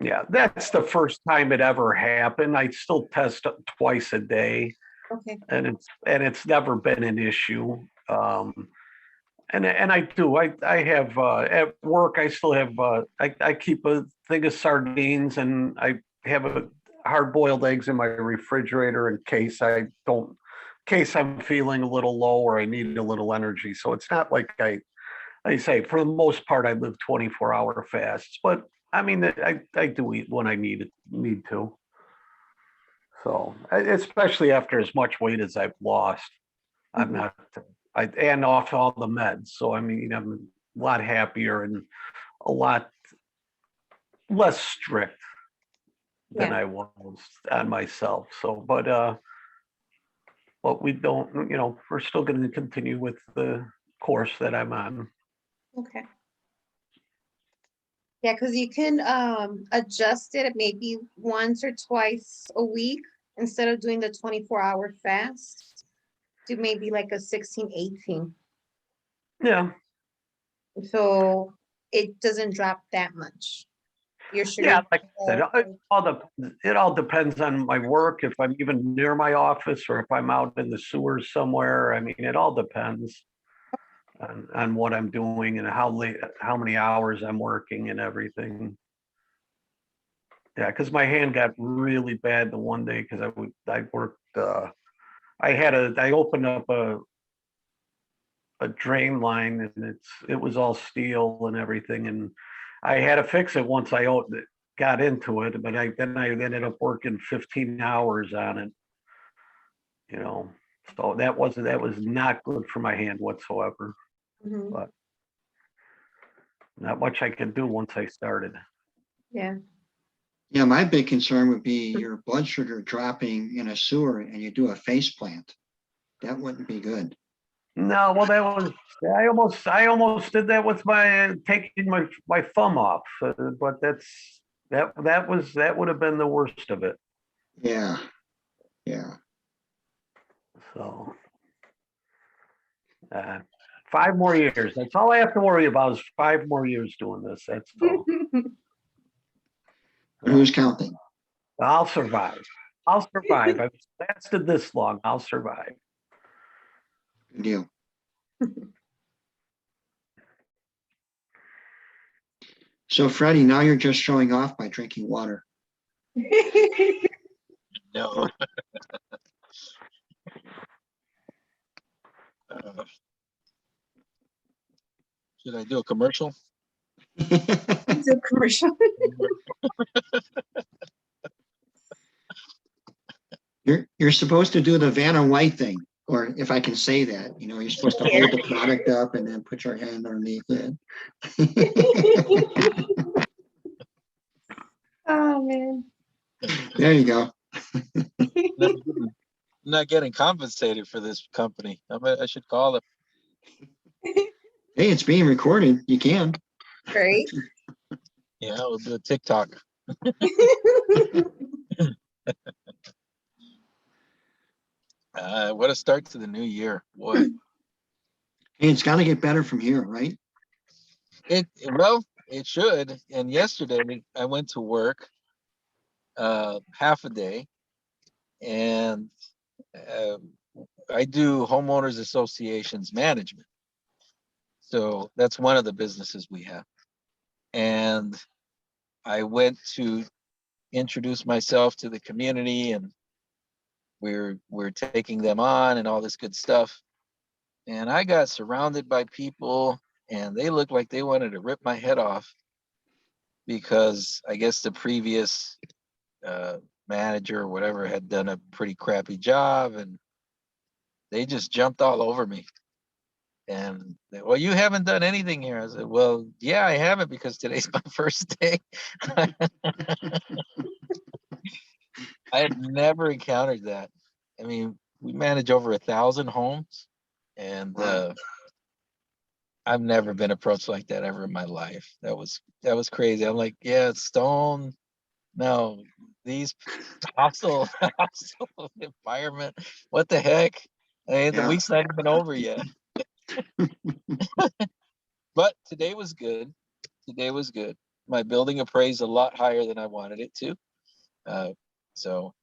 yeah, that's the first time it ever happened. I still test twice a day, Okay. and it's never been an issue. And I do. I have at work. I still have. I keep a thing of sardines, and I have a hard-boiled eggs in my refrigerator in case I'm feeling a little low or I need a little energy. So it's not like I say for the most part I live 24-hour fasts, but I mean I do eat when I need to. So especially after as much weight as I've lost, I'm not. And off all the meds. So I mean, I'm a lot happier and a lot less strict than Yeah. I was on myself. So, but we don't, we're still going to continue with the course that I'm on. Okay. Yeah, because you can adjust it maybe once or twice a week instead of doing the 24-hour fast. Do maybe like a 16, 18. Yeah. So it doesn't drop that much. Your sugar. Yeah, like I said, it all depends on my work, if I'm even near my office or if I'm out in the sewers somewhere. I mean, it all depends on what I'm doing and how many hours I'm working and everything. Yeah, because my hand got really bad the one day because I worked. I opened up a drain line, and it was all steel and everything, and I had to fix it once I got into it. But then I ended up working 15 hours on it. So that was not good for my hand whatsoever. Mhm. But not much I could do once I started. Yeah. Yeah, my big concern would be your blood sugar dropping in a sewer and you do a face plant. That wouldn't be good. No, well, I almost did that with my taking my thumb off, but that would have been the worst of it. Yeah. Yeah. So 5 more years. That's all I have to worry about is 5 more years doing this. That's all. But who's counting? I'll survive. I'll survive. I've lasted this long. I'll survive. Good deal. So Freddie, now you're just showing off by drinking water. No. Should I do a commercial? It's a commercial. You're supposed to do the Vanna White thing, or if I can say that, you're supposed to hold the product up and then put your hand underneath it. Oh, man. There you go. Not getting compensated for this company. I should call them. Hey, it's being recorded. You can. Right? Yeah, we'll do a TikTok. What a start to the new year. Boy. Hey, it's got to get better from here, right? Well, it should. And yesterday I went to work half a day, and I do homeowners associations management. So that's one of the businesses we have. And I went to introduce myself to the community, and we're taking them on and all this good stuff. And I got surrounded by people, and they looked like they wanted to rip my head off because I guess the previous manager or whatever had done a pretty crappy job, and they just jumped all over me. And well, you haven't done anything here. I said, well, yeah, I haven't, because today's my first day. I had never encountered that. I mean, we manage over 1,000 homes, and I've never been approached like that ever in my life. That was crazy. I'm like, yeah, it's stone. No, these hostile environment. What the heck? Hey, the Yeah. week's not even over yet. But today was good. Today was good. My building appraised a lot higher than I wanted it to. So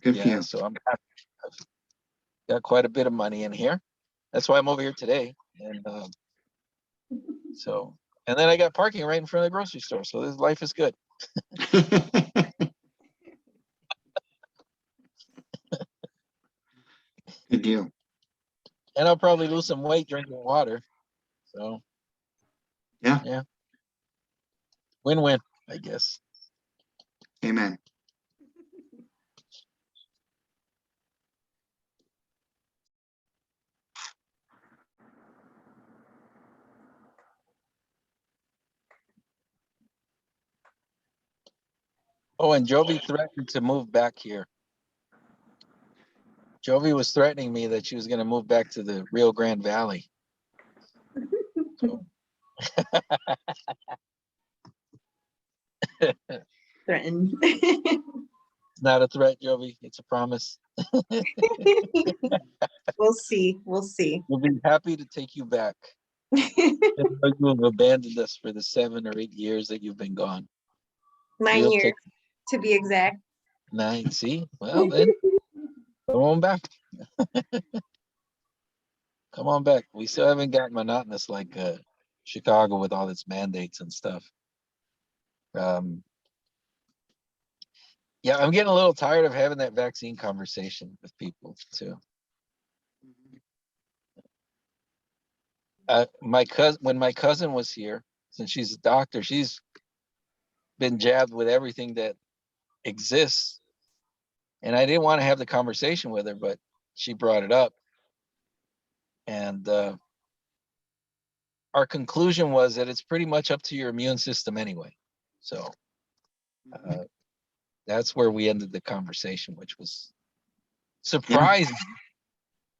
Good for yeah, you. so I'm happy. I've got quite a bit of money in here. That's why I'm over here today. And and then I got parking right in front of the grocery store. So this life is good. Good deal. And I'll probably lose some weight drinking water. So Yeah. Win-win, I guess. Amen. Oh, and Jovi threatened to move back here. Jovi was threatening me that she was going to move back to the Rio Grande Valley. So. Threatened. It's not a threat, Jovi. It's a promise. We'll see. We'll see. We'll be happy to take you back. You have abandoned us for the 7 or 8 years that you've been gone. 9 We'll years, take to be exact. 9. See? Well, then, come on back. Come on back. We still haven't gotten monotonous like Chicago with all its mandates and stuff. Yeah, I'm getting a little tired of having that vaccine conversation with people too. When my cousin was here, since she's a doctor, she's been jabbed with everything that exists. And I didn't want to have the conversation with her, but she brought it up. And our conclusion was that it's pretty much up to your immune system anyway. So that's where we ended the conversation, which was surprising. Yeah.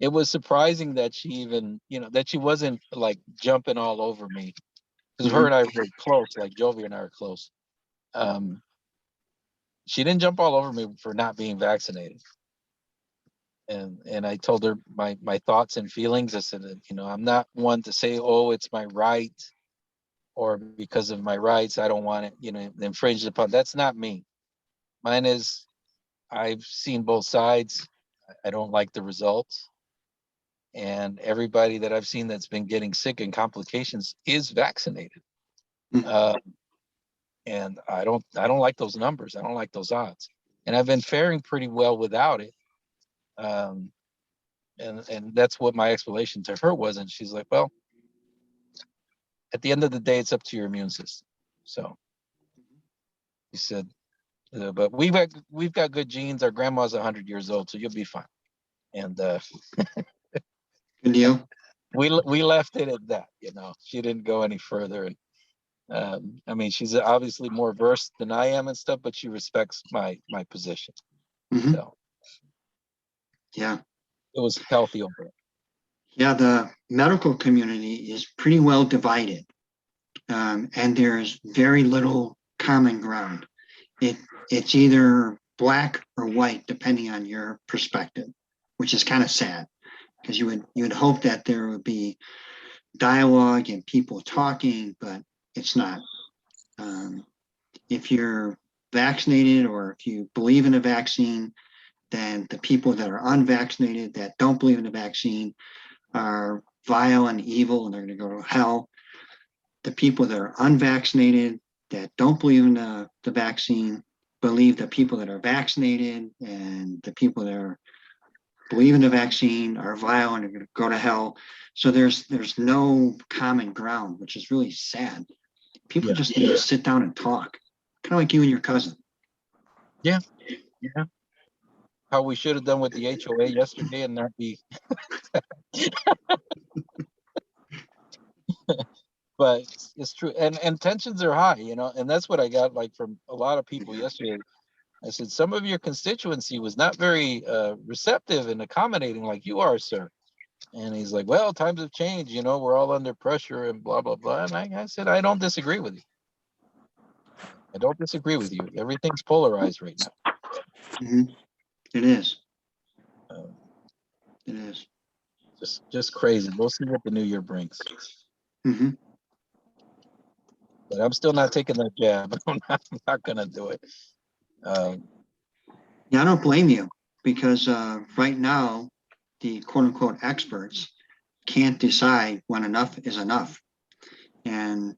It was surprising that she even, that she wasn't like jumping all over me. Because her and I were close, like Jovi and I are close. She didn't jump all over me for not being vaccinated. And I told her my thoughts and feelings. I said, I'm not one to say, oh, it's my right, or because of my rights, I don't want it, infringed upon. That's not me. Mine is, I've seen both sides. I don't like the results. And everybody that I've seen that's been getting sick and complications is vaccinated. Mhm. And I don't like those numbers. I don't like those odds. And I've been faring pretty well without it. And that's what my explanation to her was. And she's like, well, at the end of the day, it's up to your immune system. So he said, but we've got good genes. Our grandma's 100 years old, so you'll be fine. And Good deal. we left it at that. She didn't go any further. And I mean, she's obviously more versed than I am and stuff, but she respects my position. Mhm. So Yeah. it was healthy overall. Yeah, the medical community is pretty well divided, and there's very little common ground. It's either black or white, depending on your perspective, which is kind of sad, because you would hope that there would be dialogue and people talking, but it's not. If you're vaccinated or if you believe in a vaccine, then the people that are unvaccinated that don't believe in the vaccine are vile and evil, and they're going to go to hell. The people that are unvaccinated that don't believe in the vaccine believe that people that are vaccinated, and the people that believe in the vaccine are vile and are going to go to hell. So there's no common ground, which is really sad. People just need to sit down and talk, kind of like you and your cousin. Yeah. How we should have done with the HOA yesterday and not be. But it's true, and tensions are high, and that's what I got like from a lot of people yesterday. I said, some of your constituency was not very receptive and accommodating like you are, sir. And he's like, well, times have changed, we're all under pressure and blah, blah, blah. And I said, I don't disagree with you. I don't disagree with you. Everything's polarized right now. Mhm. It is. Um, It is. just crazy. We'll see what the new year brings. Mhm. But I'm still not taking that jab. I'm not going to do it. Yeah, I don't blame you, because right now, the quote unquote experts can't decide when enough is enough. And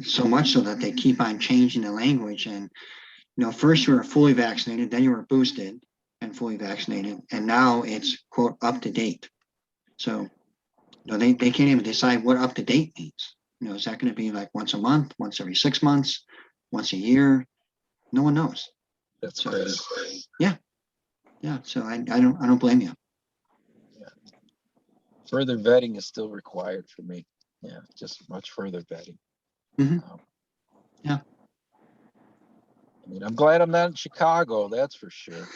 so much so that they keep on changing the language. And, first you were fully vaccinated, then you were boosted and fully vaccinated. And now it's quote up to date. So, they can't even decide what up to date means. Is that going to be like once a month, once every 6 months, once a year? No one knows. That's So, crazy. yeah. So I don't blame you. Further vetting is still required for me. Yeah, just much further vetting. Mhm. Yeah. I mean, I'm glad I'm not in Chicago, that's for sure.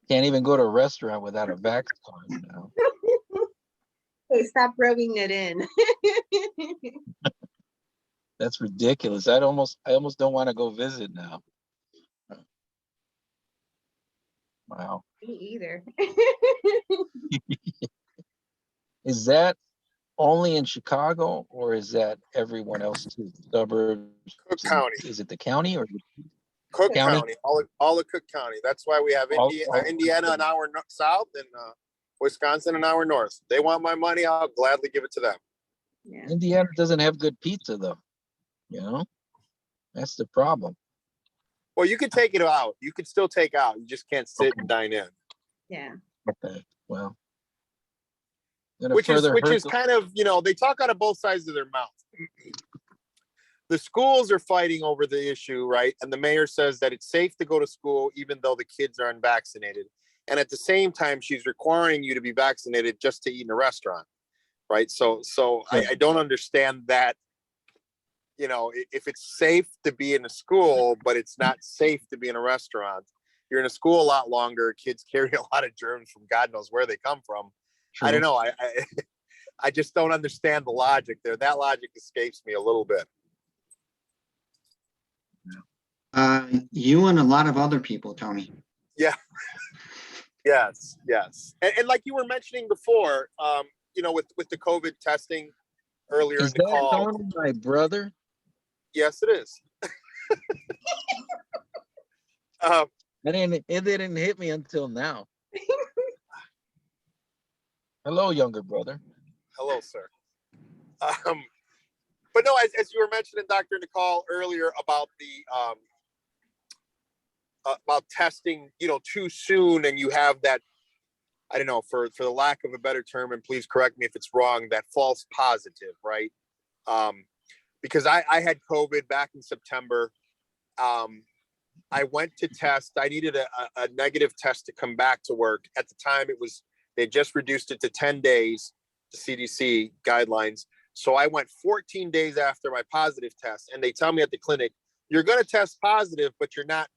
Can't even go to a restaurant without a vax card now. Hey, stop rubbing it in. That's ridiculous. I almost don't want to go visit now. Wow. Me either. Is that only in Chicago, or is that everyone else too? Suburbs? Cook County, Is it the county or the Cook County? County, all of Cook County. That's why we have Indiana an hour south and Wisconsin an hour north. They want my money, I'll gladly give it to them. Yeah. Indiana doesn't have good pizza though. That's the problem. Well, you could take it out. You could still take out. You just can't sit and dine in. Yeah. Okay. Well, Which is kind of, they talk out of both sides of their mouth. The schools are fighting over the issue, right? And the mayor says that it's safe to go to school even though the kids are unvaccinated. And at the same time, she's requiring you to be vaccinated just to eat in a restaurant, right? So I don't understand that, if it's safe to be in a school, but it's not safe to be in a restaurant. You're in a school a lot longer. Kids carry a lot of germs from God knows where they come from. True. I don't know. I just don't understand the logic there. That logic escapes me a little bit. You and a lot of other people, Tony. Yeah. Yes. And like you were mentioning before, with the COVID testing earlier Is in the that call. Tony, my brother? Yes, it is. It didn't hit me until now. Hello, younger brother. Hello, sir. But no, as you were mentioning, Dr. Nicole, earlier about the about testing, too soon, and you have that, I don't know, for the lack of a better term, and please correct me if it's wrong, that false positive, right? Because I had COVID back in September. I went to test. I needed a negative test to come back to work. At the time, they just reduced it to 10 days, the CDC guidelines. So I went 14 days after my positive test, and they tell me at the clinic, you're going to test positive, but you're not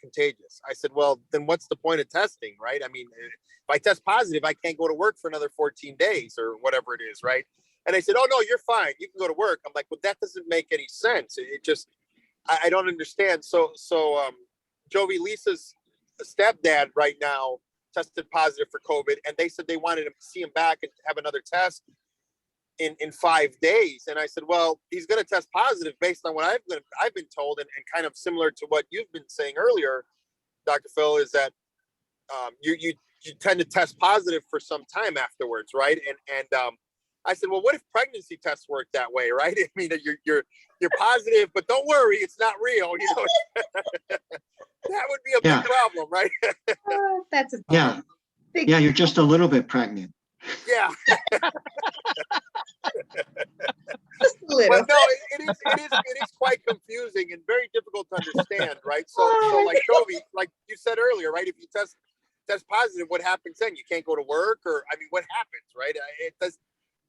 contagious. I said, well, then what's the point of testing, right? I mean, if I test positive, I can't go to work for another 14 days or whatever it is, right? And they said, oh, no, you're fine. You can go to work. I'm like, well, that doesn't make any sense. It just, I don't understand. So Jovi, Lisa's stepdad right now tested positive for COVID, and they said they wanted to see him back and have another test in 5 days. And I said, well, he's going to test positive based on what I've been told, and kind of similar to what you've been saying earlier, Dr. Phil, is that you tend to test positive for some time afterwards, right? And I said, well, what if pregnancy tests work that way, right? I mean, you're positive, but don't worry, it's not real. That would be a big problem, right? That's a Yeah. big Yeah, you're just a little bit pregnant. Yeah. just a little. But no, it is quite confusing and very difficult to understand, right? So like Jovi, like you said earlier, right? If you test positive, what happens then? You can't go to work, or I mean, what happens, right?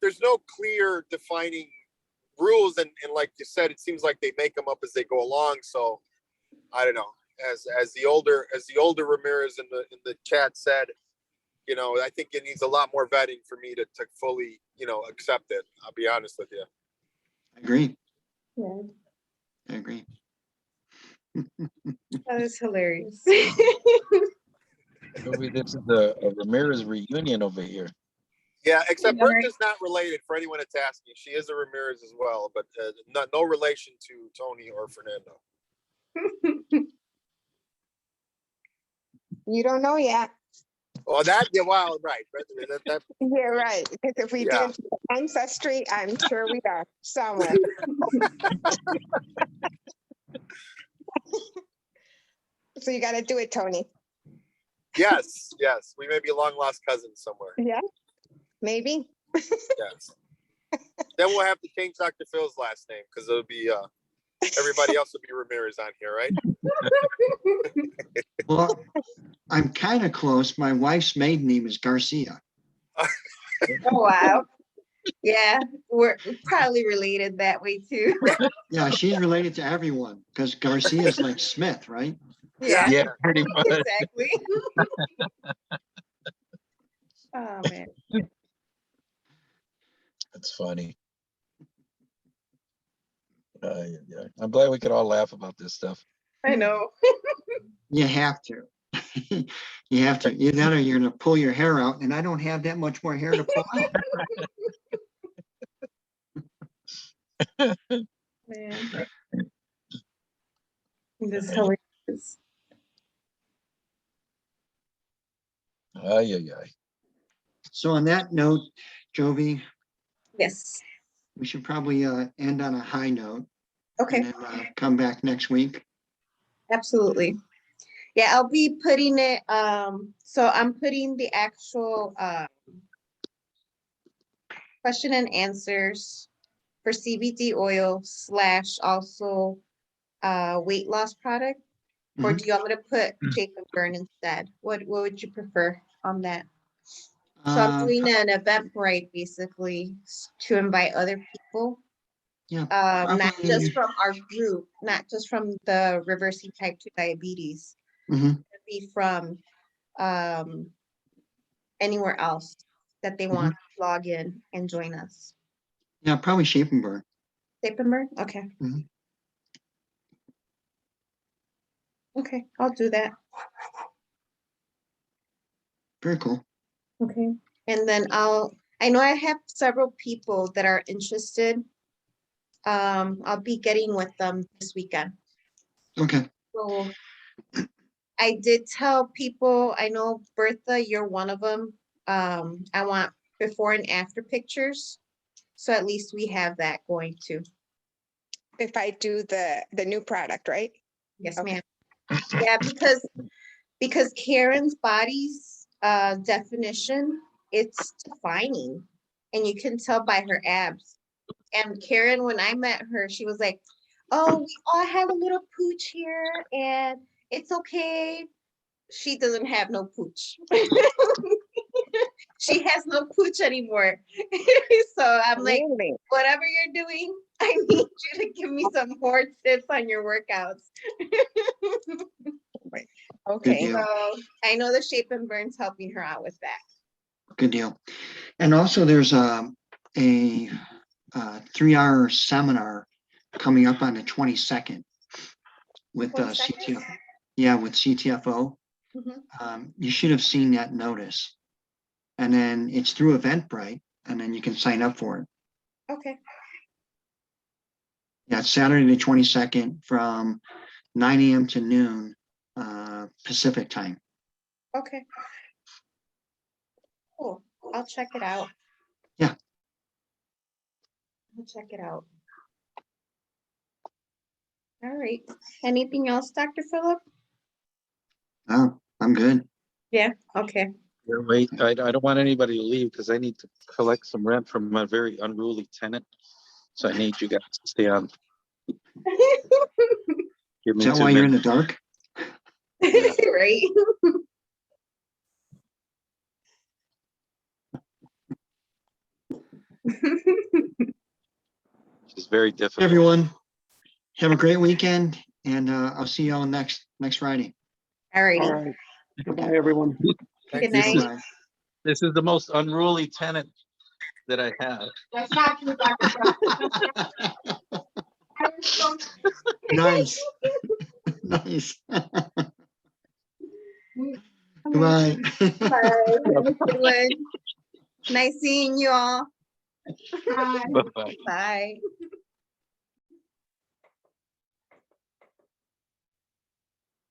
There's no clear defining rules, and like you said, it seems like they make them up as they go along. So I don't know. As the older Ramirez in the chat said, I think it needs a lot more vetting for me to fully, accept it. I'll be honest with you. I agree. Yeah, I agree. that is hilarious. Maybe this is a Ramirez reunion over here. Yeah, except Yeah, right. Bertha's not related, for anyone that's asking. She is a Ramirez as well, but no relation to Tony or Fernando. You don't know yet. Well, wow, right. That, Yeah, right. Because if we Yeah. did ancestry, I'm sure we are somewhere. So you got to do it, Tony. yes, we may be long lost cousins somewhere. Yeah, maybe. Yes. Then we'll have to change Dr. Phil's last name, because it'll be everybody else will be Ramirez on here, right? Well, I'm kind of close. My wife's maiden name is Garcia. Oh, wow. Yeah, we're probably related that way too. Yeah, she's related to everyone because Garcia is like Smith, right? Yeah, Yeah, pretty much. exactly. Oh man. That's funny. Yeah. I'm glad we could all laugh about this stuff. I know. You have to. You have to. Either or you're going to pull your hair out, and I don't have that much more hair to pull out. Man. This is hilarious. Ay. So on that note, Jovi, Yes. we should probably end on a high note. Okay. And then come back next week. Absolutely. Yeah, I'll be putting it, so I'm putting the actual question and answers for CBD oil / also weight loss product. Or Mhm. do you want me to put shake and burn instead? What would you prefer on that? So I'm doing an Eventbrite basically to invite other people. Yeah, Not probably. just from our group, not just from the reversing type 2 diabetes. Mhm. It could be from anywhere else that they want to log in and join us. Yeah, probably shape and burn. September? Okay. Mhm. Okay, I'll do that. Very cool. Okay. And then I know I have several people that are interested. I'll be getting with them this weekend. Okay. So I did tell people, I know Bertha, you're one of them. I want before and after pictures. So at least we have that going too. If I do the new product, right? Yes, Okay. ma'am. Yeah, because Karen's body's definition, it's defining. And you can tell by her abs. And Karen, when I met her, she was like, oh, we all have a little pooch here and it's okay. She doesn't have no pooch. She has no pooch anymore. So I'm like, Really? whatever you're doing, I need you to give me some more tips on your workouts. Okay. deal. So I know the Shape and Burn's helping her out with that. Good deal. And also there's a 3-hour seminar coming up on the 22nd with 22nd? CTFO. Yeah, with CTFO. Mhm. You should have seen that notice. And then it's through Eventbrite, and then you can sign up for it. Okay. Yeah, it's Saturday the 22nd from 9 a.m. to noon Pacific time. Okay. Cool. I'll check it out. Yeah. I'll check it out. All right. Anything else, Dr. Phillip? Oh, I'm good. Yeah. Okay. Here, wait, I don't want anybody to leave because I need to collect some rent from a very unruly tenant. So I need you guys to stay on. Give Is me that 2 why you're in the minutes. dark? Right. It's very difficult. Everyone, have a great weekend, and I'll see y'all next Friday. All All righty. right. Goodbye, everyone. Good This night. is, Bye. this is the most unruly tenant that I have. That's not true, Dr. Nice. Nice. Goodbye. Bye. Have a good one. Nice seeing you all. Bye-bye. Bye.